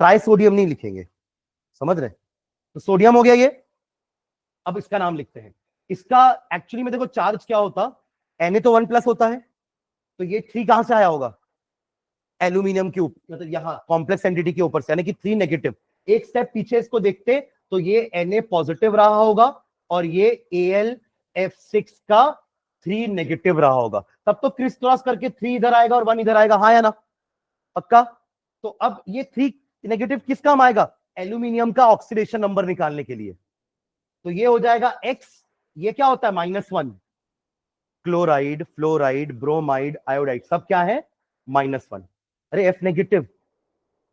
ट्राई सोडियम नहीं लिखेंगे, समझ रहे? तो सोडियम हो गया ये। अब इसका नाम लिखते हैं। इसका एक्चुअली में देखो चार्ज क्या होता, Na तो 1+ होता है, तो ये 3 कहां से आया होगा? एल्यूमिनियम के ऊपर, मतलब यहाँ कॉम्प्लेक्स एंटिटी के ऊपर से, यानी कि 3 नेगेटिव। एक स्टेप पीछे इसको देखते तो ये Na पॉजिटिव रहा होगा, और ये AlF6 का 3 नेगेटिव रहा होगा, तब तो क्रिस क्रॉस करके 3 इधर आएगा और 1 इधर आएगा, हाँ या ना? पक्का? तो अब ये 3 नेगेटिव किस काम आएगा? एल्यूमिनियम का ऑक्सीडेशन नंबर निकालने के लिए। तो ये हो जाएगा x, ये क्या होता है -1। क्लोराइड, फ्लोराइड, ब्रोमाइड, आयोडाइड सब क्या है? -1। अरे F negative,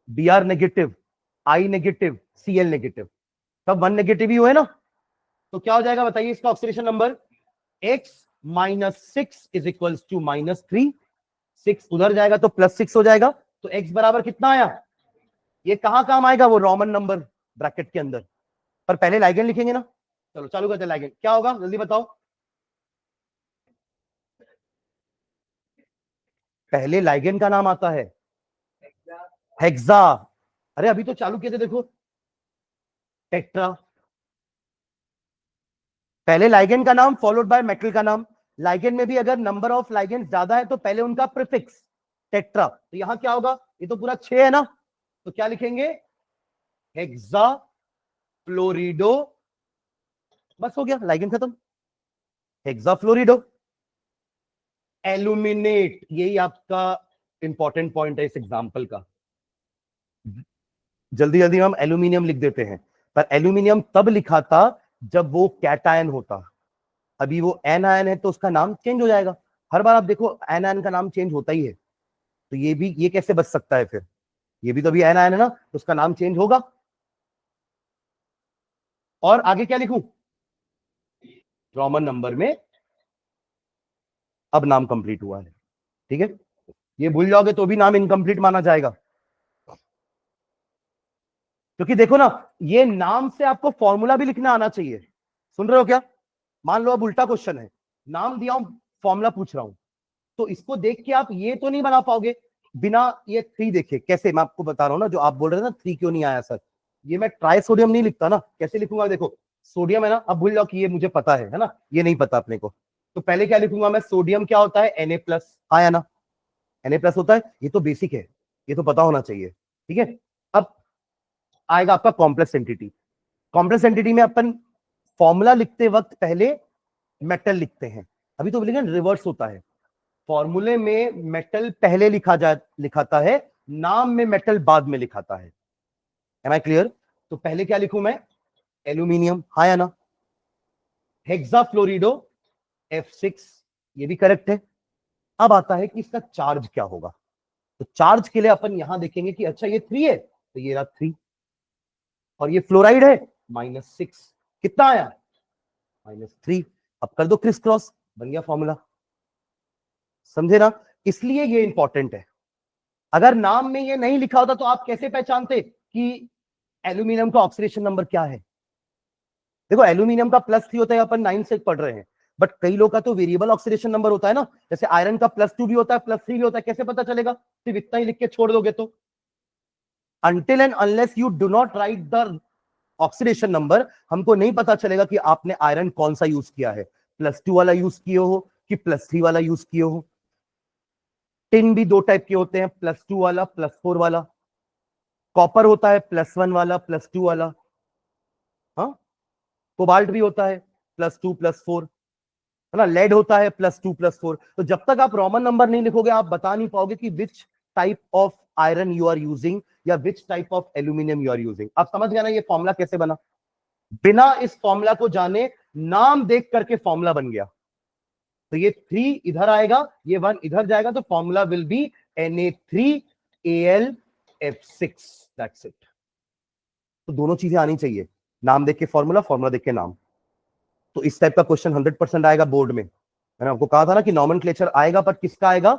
Br negative, I negative, Cl negative, सब 1 नेगेटिव ही हुए ना। तो क्या हो जाएगा बताइए इसका oxidation number? x -6 is equals to -3। 6 उधर जाएगा तो +6 हो जाएगा। तो x बराबर कितना आया? ये कहां काम आएगा? वो रोमन नंबर ब्रैकेट के अंदर। पर पहले लाइगेंड लिखेंगे ना। चलो चालू करते हैं लाइगेंड। क्या होगा जल्दी बताओ? पहले लाइगेंड का नाम आता है हेक्सा। अरे अभी तो चालू किए थे देखो, टेट्रा। पहले लाइगेंड का नाम फॉलोड बाय मेटल का नाम। लाइगेंड में भी अगर नंबर ऑफ लाइगेंड ज्यादा है तो पहले उनका प्रीफिक्स टेट्रा। तो यहां क्या होगा? ये तो पूरा 6 है ना, तो क्या लिखेंगे? हेक्सा फ्लोरिडो। बस हो गया, लाइगेंड खत्म। हेक्सा फ्लोरिडो एल्यूमिनेट, यही आपका इंपॉर्टेंट पॉइंट है इस एग्जांपल का। जल्दी जल्दी हम एल्यूमिनियम लिख देते हैं, पर एल्यूमिनियम तब लिखा था जब वो कैटायन होता। अभी वो एनायन है तो उसका नाम चेंज हो जाएगा। हर बार आप देखो एनायन का नाम चेंज होता ही है। तो ये भी, ये कैसे बच सकता है फिर? ये भी तो अभी एनायन है ना, तो उसका नाम चेंज होगा। और आगे क्या लिखूं? रोमन नंबर में अब नाम कंप्लीट हुआ है, ठीक है। ये भूल जाओगे तो भी नाम इनकम्प्लीट माना जाएगा, क्योंकि देखो ना, ये नाम से आपको फॉर्मूला भी लिखना आना चाहिए। सुन रहे हो क्या? मान लो अब उल्टा क्वेश्चन है, नाम दिया हूं, फॉर्मूला पूछ रहा हूं, तो इसको देख के आप ये तो नहीं बना पाओगे बिना ये 3 देखे। कैसे? मैं आपको बता रहा हूं ना, जो आप बोल रहे थे ना 3 क्यों नहीं आया सर, ये मैं ट्राई सोडियम नहीं लिखता ना। कैसे लिखूंगा? देखो सोडियम है ना, अब भूल जाओ कि ये मुझे पता है ना, ये नहीं पता अपने को। तो पहले क्या लिखूंगा मैं? सोडियम क्या होता है? Na+। आया ना, Na+ होता है, ये तो बेसिक है, ये तो पता होना चाहिए, ठीक है। अब आएगा आपका कॉम्प्लेक्स एंटिटी। कॉम्प्लेक्स एंटिटी में अपन फॉर्मूला लिखते वक्त पहले मेटल लिखते हैं। अभी तो लेकिन रिवर्स होता है, फॉर्मूले में मेटल पहले लिखाता है, नाम में मेटल बाद में लिखाता है। Am I clear? तो पहले क्या लिखूं मैं? एल्यूमिनियम, हाँ या ना। हेक्साफ्लोरिडो F6, ये भी करेक्ट है। अब आता है कि इसका चार्ज क्या होगा। तो चार्ज के लिए अपन यहां देखेंगे कि अच्छा ये 3 है, तो ये रहा 3, और ये फ्लोराइड है -6, कितना आया? -3। अब कर दो क्रिस क्रॉस, बन गया फॉर्मूला। समझे ना? इसलिए ये इंपॉर्टेंट है। अगर नाम में ये नहीं लिखा होता तो आप कैसे पहचानते कि एल्यूमिनियम का ऑक्सीडेशन नंबर क्या है? देखो एल्यूमिनियम का +3 होता है, अपन 9 से पढ़ रहे हैं, बट कई लोग का तो वेरिएबल ऑक्सीडेशन नंबर होता है ना। जैसे आयरन का +2 भी होता है, +3 भी होता है। कैसे पता चलेगा? सिर्फ इतना ही लिख के छोड़ दोगे तो। Until and unless you do not right the oxidation number, हमको नहीं पता चलेगा कि आपने आयरन कौन सा यूज किया है, +2 वाला यूज किए हो कि +3 वाला यूज किए हो। टिन भी 2 टाइप के होते हैं, +2 वाला, +4 वाला। कॉपर होता है +1 वाला, +2 वाला। हाँ, कोबाल्ट भी होता है +2 +4, है ना। लेड होता है +2 +4। तो जब तक आप रोमन नंबर नहीं लिखोगे आप बता नहीं पाओगे कि which type of iron you are using या which type of aluminium you are using. आप समझ गए ना ये फॉर्मूला कैसे बना? बिना इस फॉर्मूला को जाने नाम देख करके फॉर्मूला बन गया। तो ये 3 इधर आएगा, ये 1 इधर जाएगा, तो formula will be Na3Al F6, that's it. तो दोनों चीजें आनी चाहिए, नाम देख के फॉर्मूला, फॉर्मूला देख के नाम। तो इस टाइप का क्वेश्चन 100% आएगा बोर्ड में। मैंने आपको कहा था ना कि नॉमेनक्लेचर आएगा, पर किसका आएगा?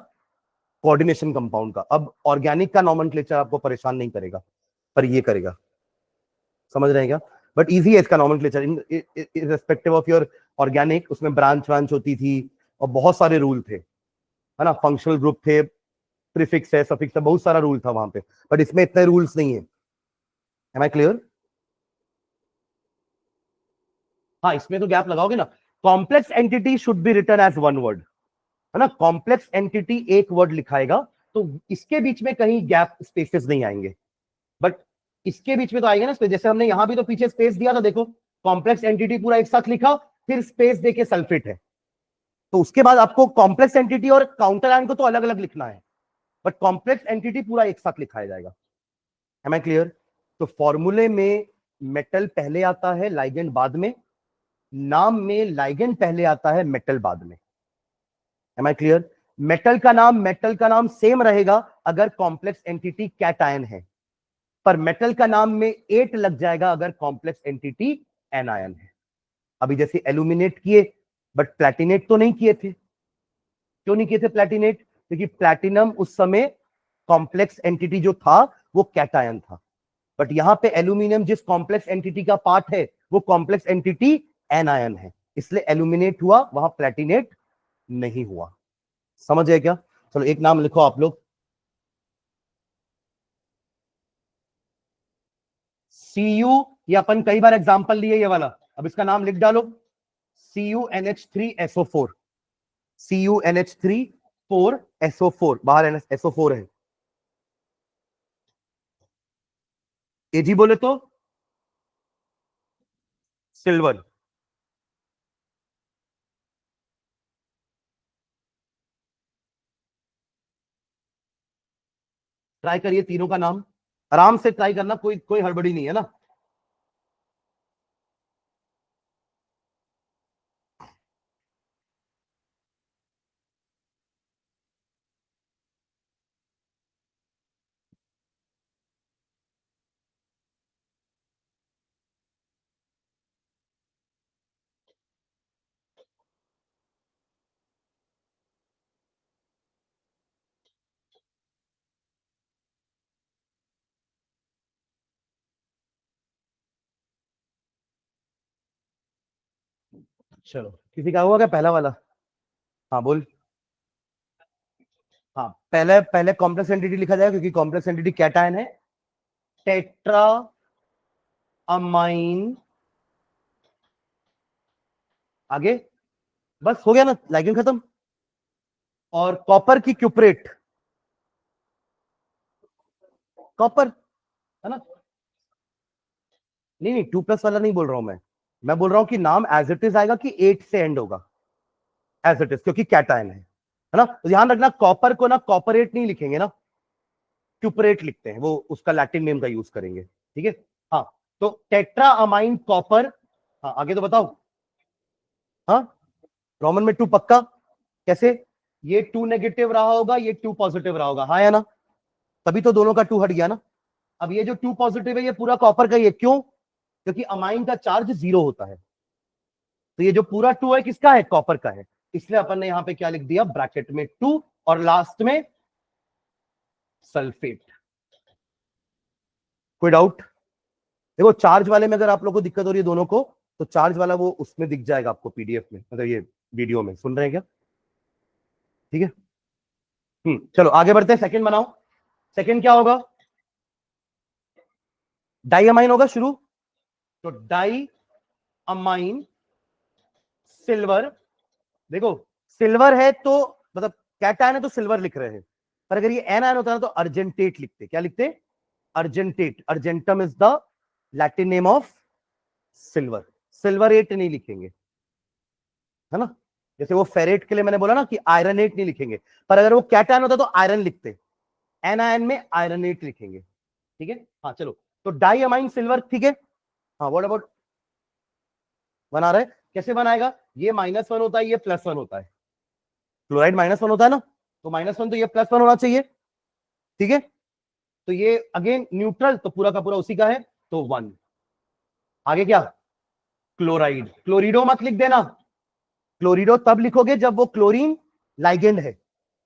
कोऑर्डिनेशन कंपाउंड का। अब ऑर्गेनिक का नॉमेनक्लेचर आपको परेशान नहीं करेगा, पर ये करेगा। समझ रहे हैं क्या? बट इजी है इसका nomenclature, irrespective of your organic. उसमें ब्रांच ब्रांच होती थी और बहुत सारे रूल थे, है ना। फंक्शनल ग्रुप थे, प्रीफिक्स है, सफिक्स है, बहुत सारा रूल था वहां पे। बट इसमें इतने रूल्स नहीं है। Am I clear? हाँ, इसमें तो गैप लगाओगे ना। Complex entity should be written as 1 word, है ना। कॉम्प्लेक्स एंटिटी एक वर्ड लिखाएगा, तो इसके बीच में कहीं गैप स्पेसेस नहीं आएंगे। बट इसके बीच में तो आएंगे ना स्पेस। जैसे हमने यहां भी तो पीछे स्पेस दिया था, देखो कॉम्प्लेक्स एंटिटी पूरा एक साथ लिखा, फिर स्पेस देके सल्फेट है। तो उसके बाद आपको कॉम्प्लेक्स एंटिटी और काउंटर आयन को तो अलग अलग लिखना है। बट कॉम्प्लेक्स एंटिटी पूरा एक साथ लिखाया जाएगा। Am I clear? तो फॉर्मूले में मेटल पहले आता है, लाइगेंड बाद में। नाम में लाइगेंड पहले आता है, मेटल बाद में। M I clear? मेटल का नाम सेम रहेगा अगर कॉम्प्लेक्स एंटिटी कैटायन है, पर मेटल का नाम में 8 लग जाएगा अगर कॉम्प्लेक्स एंटिटी एनायन है। अभी जैसे एल्यूमिनेट किए, बट प्लैटिनेट तो नहीं किए थे। क्यों नहीं किए थे प्लैटिनेट? क्योंकि प्लैटिनम उस समय कॉम्प्लेक्स एंटिटी जो था वो कैटायन था। बट यहां पे एल्यूमिनियम जिस कॉम्प्लेक्स एंटिटी का पार्ट है वो कॉम्प्लेक्स एंटिटी एनायन है, इसलिए एल्यूमिनेट हुआ, वहां प्लैटिनेट नहीं हुआ। समझ गए क्या? चलो एक नाम लिखो आप लोग, Cu। ये अपन कई बार एग्जांपल लिए ये वाला, अब इसका नाम लिख डालो, CuNH3SO4। CuNH3 4SO4, बाहर SO4 है। Ag बोले तो सिल्वर। ट्राई करिए तीनों का नाम, आराम से ट्राई करना, कोई कोई हड़बड़ी नहीं है ना। चलो किसी का हुआ क्या पहला वाला? हाँ बोल। हाँ, पहले पहले कॉम्प्लेक्स एंटिटी लिखा जाएगा क्योंकि कॉम्प्लेक्स एंटिटी कैटायन है। टेट्रा अमाइन, आगे बस हो गया ना, लाइगेंड खत्म। और कॉपर की क्यूपरेट, कॉपर, है ना? नहीं नहीं, 2+ वाला नहीं बोल रहा हूं मैं बोल रहा हूं कि नाम एज इट इज आएगा कि 8 से एंड होगा, एज इट इज, क्योंकि कैटायन है ना? तो ध्यान रखना, कॉपर को ना कॉपरेट नहीं लिखेंगे ना, क्यूपरेट लिखते हैं, वो उसका लैटिन नेम का यूज करेंगे। ठीक है? हाँ, तो टेट्रा अमाइन कॉपर। हाँ आगे तो बताओ। हाँ, रोमन में 2 पक्का? कैसे? ये 2 नेगेटिव रहा होगा, ये 2 पॉजिटिव रहा होगा, हाँ या ना? तभी तो दोनों का 2 हट गया ना। अब ये जो 2 पॉजिटिव है ये पूरा कॉपर का ही है, क्यों? क्योंकि अमाइन का चार्ज 0 होता है, तो ये जो पूरा 2 है किसका है? कॉपर का है। इसलिए अपन ने यहां पे क्या लिख दिया? ब्रैकेट में 2 और लास्ट में सल्फेट। कोई डाउट? देखो चार्ज वाले में अगर आप लोगों को दिक्कत हो रही है दोनों को, तो चार्ज वाला वो उसमें दिख जाएगा आपको, पीडीएफ में, मतलब ये वीडियो में। सुन रहे हैं क्या? ठीक है। चलो आगे बढ़ते हैं, सेकंड बनाओ। सेकंड क्या होगा? डाई अमाइन होगा शुरू। तो डाई अमाइन सिल्वर। देखो सिल्वर है तो मतलब कैटायन है तो सिल्वर लिख रहे हैं, पर अगर ये एनायन होता है ना तो अर्जेंटेट लिखते। क्या लिखते? Argentate. Argentum is the Latin name of silver. Silverate नहीं लिखेंगे, है ना? जैसे वो फेरेट के लिए मैंने बोला ना कि आयरनेट नहीं लिखेंगे, पर अगर वो कैटायन होता तो आयरन लिखते, एनायन में आयरनेट लिखेंगे। ठीक है? हाँ चलो, तो डाई अमाइन सिल्वर, ठीक है। हाँ व्हाट अबाउट? बना रहे? कैसे बनाएगा? ये -1 होता है, ये +1 होता है। क्लोराइड -1 होता है ना, तो -1 तो ये +1 होना चाहिए। ठीक है? तो ये अगेन न्यूट्रल, तो पूरा का पूरा उसी का है, तो 1। आगे क्या? क्लोराइड। क्लोरिडो मत लिख देना, क्लोरिडो तब लिखोगे जब वो क्लोरीन लाइगेंड है,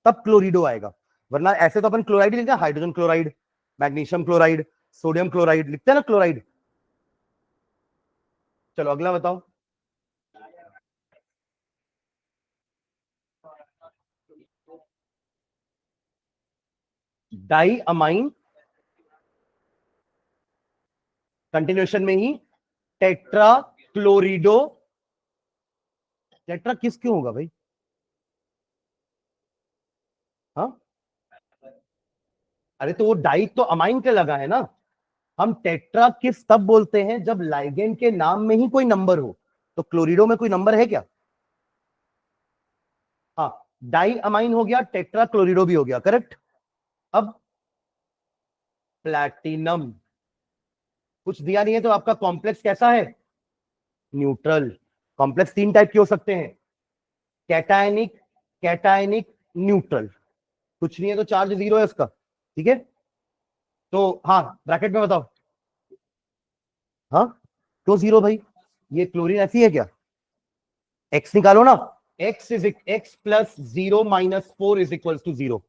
तब क्लोरिडो आएगा, वरना ऐसे तो अपन क्लोराइड ही लिखते हैं, hydrogen chloride, magnesium chloride, sodium chloride लिखते हैं ना क्लोराइड। चलो अगला बताओ। डाई अमाइन, कंटिन्यूएशन में ही टेट्रा क्लोरिडो। टेट्रा किस क्यों होगा भाई? हाँ, अरे तो वो डाई तो अमाइन के लगा है ना। हम टेट्रा किस तब बोलते हैं जब लाइगेंड के नाम में ही कोई नंबर हो, तो क्लोरिडो में कोई नंबर है क्या? हाँ, डाई अमाइन हो गया, टेट्रा क्लोरिडो भी हो गया, करेक्ट। अब प्लैटिनम कुछ दिया नहीं है तो आपका कॉम्प्लेक्स कैसा है? न्यूट्रल। कॉम्प्लेक्स तीन टाइप के हो सकते हैं, कैटायनिक, कैटायनिक, न्यूट्रल। कुछ नहीं है तो चार्ज जीरो है उसका। ठीक है, तो हाँ ब्रैकेट में बताओ। हाँ क्यों जीरो भाई? ये क्लोरीन ऐसी है क्या? एक्स निकालो ना। X plus zero minus four is equal to zero,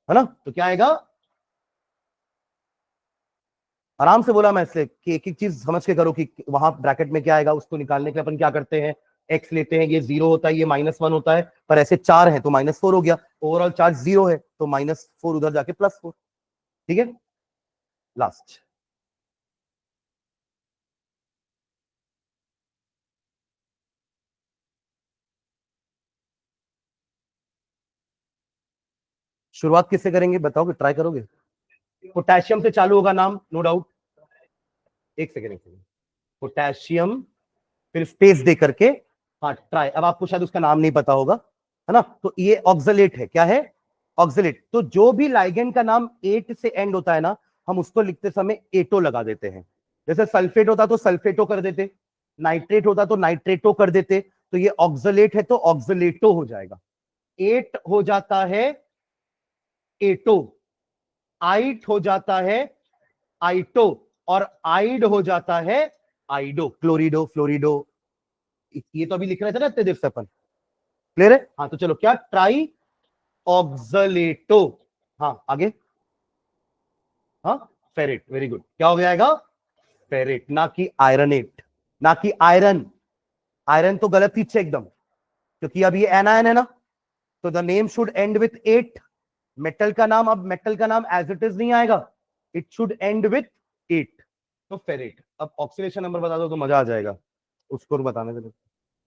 है ना? तो क्या आएगा? आराम से बोला मैं इसलिए कि एक एक चीज समझ के करो कि वहां ब्रैकेट में क्या आएगा, उसको निकालने के लिए अपन क्या करते हैं, एक्स लेते हैं, ये जीरो होता है, ये माइनस वन होता है, पर ऐसे चार है तो माइनस फोर हो गया, ओवरऑल चार्ज जीरो है तो माइनस फोर उधर जाके प्लस फोर। ठीक है, लास्ट। शुरुआत किससे करेंगे बताओगे, ट्राई करोगे? पोटेशियम से चालू होगा नाम, नो डाउट। एक सेकेंड, एक सेकेंड। पोटेशियम, फिर स्पेस दे करके, हाँ ट्राई। अब आपको शायद उसका नाम नहीं पता होगा, है ना? तो ये ऑक्सलेट है, क्या है? ऑक्सलेट। तो जो भी लाइगेंड का नाम एट से एंड होता है ना, हम उसको लिखते समय एटो लगा देते हैं। जैसे सल्फेट होता तो सल्फेटो कर देते, नाइट्रेट होता तो नाइट्रेटो कर देते, तो ये ऑक्सलेट है तो ऑक्सलेटो हो जाएगा। एट हो जाता है एटो, आइट हो जाता है आइटो, और आइड हो जाता है आइडो, क्लोरिडो, फ्लोरिडो। ये तो अभी लिख रहे थे ना इतने देर से अपन। क्लियर है? हाँ तो चलो, क्या? ट्राई ऑक्सलेटो। हाँ आगे। हाँ फेरेट, वेरी गुड। क्या हो जाएगा? फेरेट, ना कि आयरनेट, ना कि आयरन। आयरन तो गलत ही से एकदम, क्योंकि अब ये एनायन है ना, तो the name should end with ate. Metal का नाम, अब मेटल का नाम एज इट इज नहीं आएगा, it should end with ate. तो फेरेट। अब ऑक्सीडेशन नंबर बता दो तो मजा आ जाएगा उसको बताने के लिए।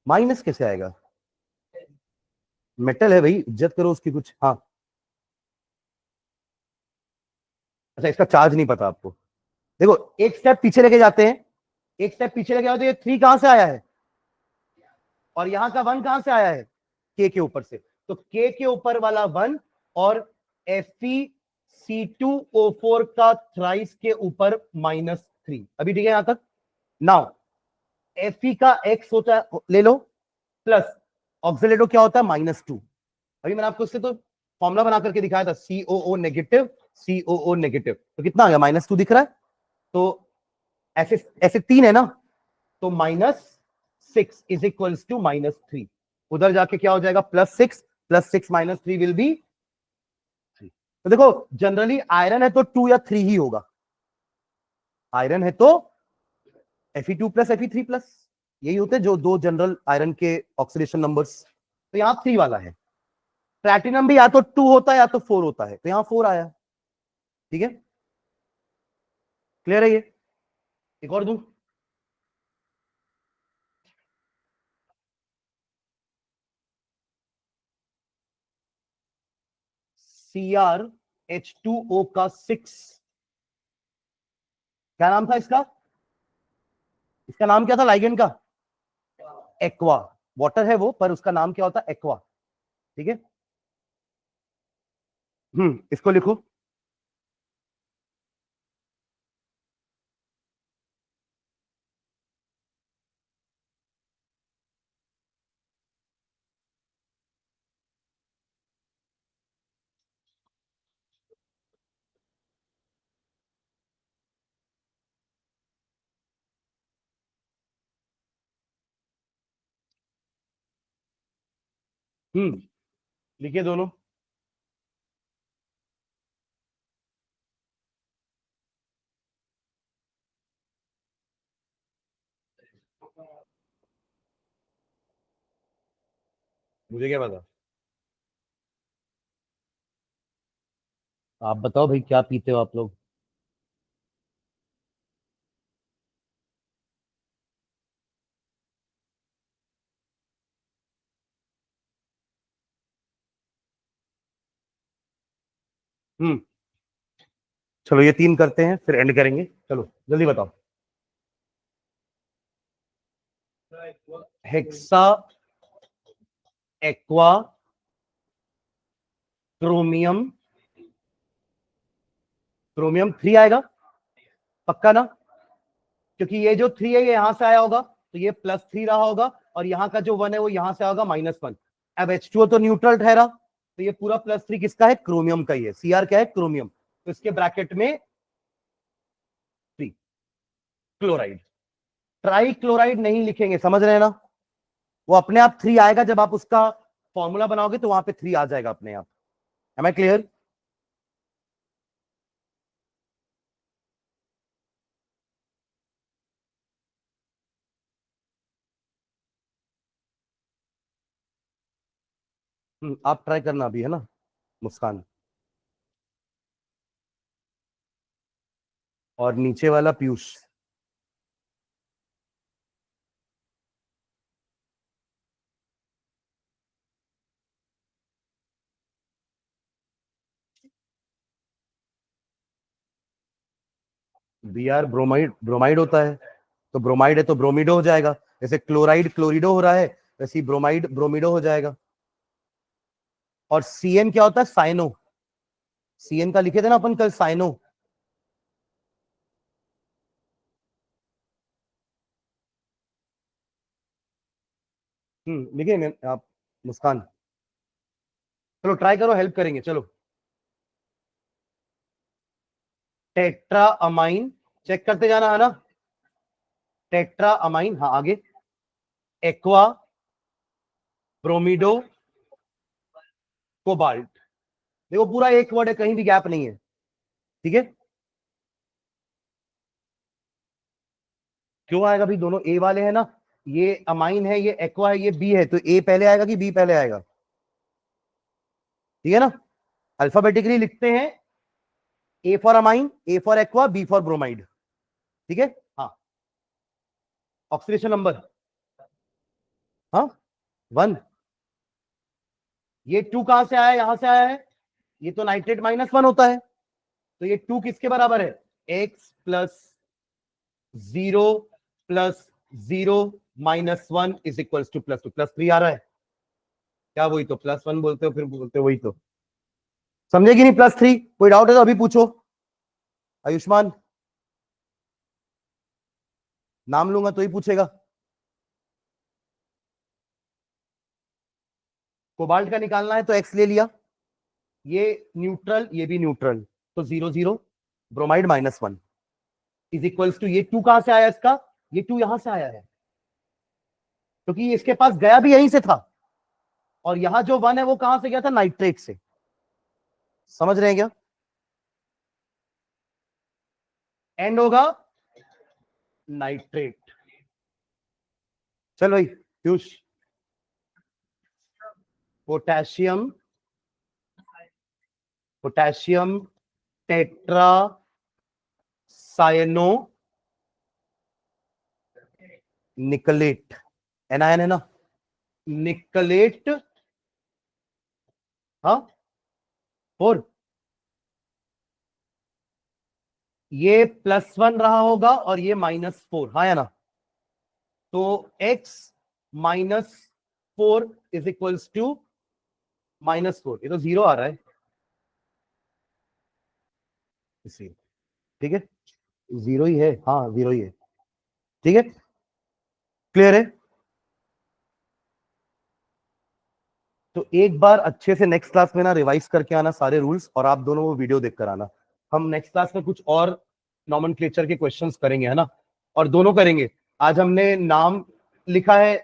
माइनस कैसे आएगा? मेटल है भाई, इज्जत करो उसकी कुछ। हाँ, अच्छा इसका चार्ज नहीं पता आपको? देखो, एक स्टेप पीछे लेके जाते हैं, एक स्टेप पीछे लेके जाओ तो ये थ्री कहां से आया है, और यहां का वन कहां से आया है? के ऊपर से। तो के ऊपर वाला वन, और Fe(C2O4) का थ्राइस के ऊपर -3। अभी ठीक है यहां तक? नाउ Fe का एक्स होता है, ले लो, प्लस ऑक्सीलेटो क्या होता है? -2। अभी मैंने आपको उससे तो फॉर्मुला बना करके दिखाया था, COO नेगेटिव, COO नेगेटिव, तो कितना आ गया? -2 दिख रहा है। तो ऐसे ऐसे तीन है ना, तो -6 इज इक्वल्स टू -3। उधर जाके क्या हो जाएगा? +6, +6 -3 विल बी 3। तो देखो, जनरली आयरन है तो 2 या 3 ही होगा, आयरन है तो Fe2 + Fe3+, यही होते हैं जो दो जनरल आयरन के ऑक्सीडेशन नंबर्स। तो यहां 3 वाला है। प्लैटिनम भी या तो 2 होता है या तो 4 होता है, तो यहां 4 आया। ठीक है, क्लियर है ये? एक और दूं? CrH2O का 6, क्या नाम था इसका? इसका नाम क्या था लाइगेंड का? एक्वा। वाटर है वो, पर उसका नाम क्या होता है? एक्वा। ठीक है, इसको लिखो। लिखिए दोनों। मुझे क्या पता? आप बताओ भाई, क्या पीते हो आप लोग? हम्म चलो ये तीन करते हैं, फिर एंड करेंगे। चलो जल्दी बताओ। हेक्सा, एक्वा, क्रोमियम, क्रोमियम 3 आएगा पक्का ना, क्योंकि ये जो 3 है ये यहां से आया होगा तो ये +3 रहा होगा, और यहाँ का जो 1 है वो यहां से होगा -1। अब H2O तो न्यूट्रल ठहरा, तो ये पूरा +3 किसका है, क्रोमियम का ही है। Cr क्या है, क्रोमियम, तो इसके ब्रैकेट में 3 क्लोराइड। ट्राई क्लोराइड नहीं लिखेंगे, समझ रहे हैं ना, वो अपने आप 3 आएगा, जब आप उसका फॉर्मूला बनाओगे तो वहां पे 3 आ जाएगा अपने आप। Am I clear? आप ट्राई करना अभी, है ना मुस्कान, और नीचे वाला पीयूष। Br ब्रोमाइड, ब्रोमाइड होता है, तो ब्रोमाइड है तो ब्रोमिडो हो जाएगा, जैसे क्लोराइड क्लोरिडो हो रहा है, वैसे ही ब्रोमाइड ब्रोमिडो हो जाएगा। और Cn क्या होता है, साइनो, Cn का लिखे थे ना अपन कल, साइनो। लिखे मैं आप मुस्कान, चलो ट्राई करो, हेल्प करेंगे, चलो। टेट्रा अमाइन, चेक करते जाना है ना, टेट्रा अमाइन, हाँ आगे, एक्वा, ब्रोमिडो, कोबाल्ट। देखो पूरा एक वर्ड है, कहीं भी गैप नहीं है, ठीक है। क्यों आएगा भाई, दोनों ए वाले हैं ना, ये अमाइन है, ये एक्वा है, ये बी है, तो ए पहले आएगा कि बी पहले आएगा, ठीक है ना। अल्फाबेटिकली लिखते हैं, A for amine, A for aqua, B for bromide, ठीक है। हाँ, ऑक्सीडेशन नंबर, हाँ 1। ये 2 कहां से आया, यहां से आया है, ये तो नाइट्रेट -1 होता है, तो ये 2 किसके बराबर है, x+0+0 -1 इज इक्वल्स टू +2, +3 आ रहा है क्या, वही तो +1 बोलते हो फिर बोलते हो वही तो, समझेगी नहीं, +3, कोई डाउट है तो अभी पूछो। आयुष्मान, नाम लूंगा तो ही पूछेगा। कोबाल्ट का निकालना है तो x ले लिया, ये न्यूट्रल ये भी न्यूट्रल, तो 0 0, ब्रोमाइड -1 इज इक्वल्स टू, ये 2 कहां से आया इसका, ये 2 यहां से आया है, क्योंकि तो इसके पास गया भी यहीं से था, और यहां जो 1 है वो कहां से गया था, नाइट्रेट से, समझ रहे हैं क्या। एंड होगा नाइट्रेट। चल भाई Piyush, potassium, potassium tetra cyano nickelate, anion है ना, निकलेट, हाँ 4, ये +1 रहा होगा और ये -4, हाँ या ना, तो x-4 इज इक्वल्स टू -4, ये तो 0 आ रहा है इसी, ठीक है, 0 ही है, हाँ 0 ही है, ठीक है, क्लियर है। तो एक बार अच्छे से नेक्स्ट क्लास में ना रिवाइज करके आना सारे रूल्स, और आप दोनों वो वीडियो देख कर आना। हम नेक्स्ट क्लास में कुछ और नॉमेनक्लेचर के क्वेश्चंस करेंगे, है ना, और दोनों करेंगे। आज हमने नाम लिखा है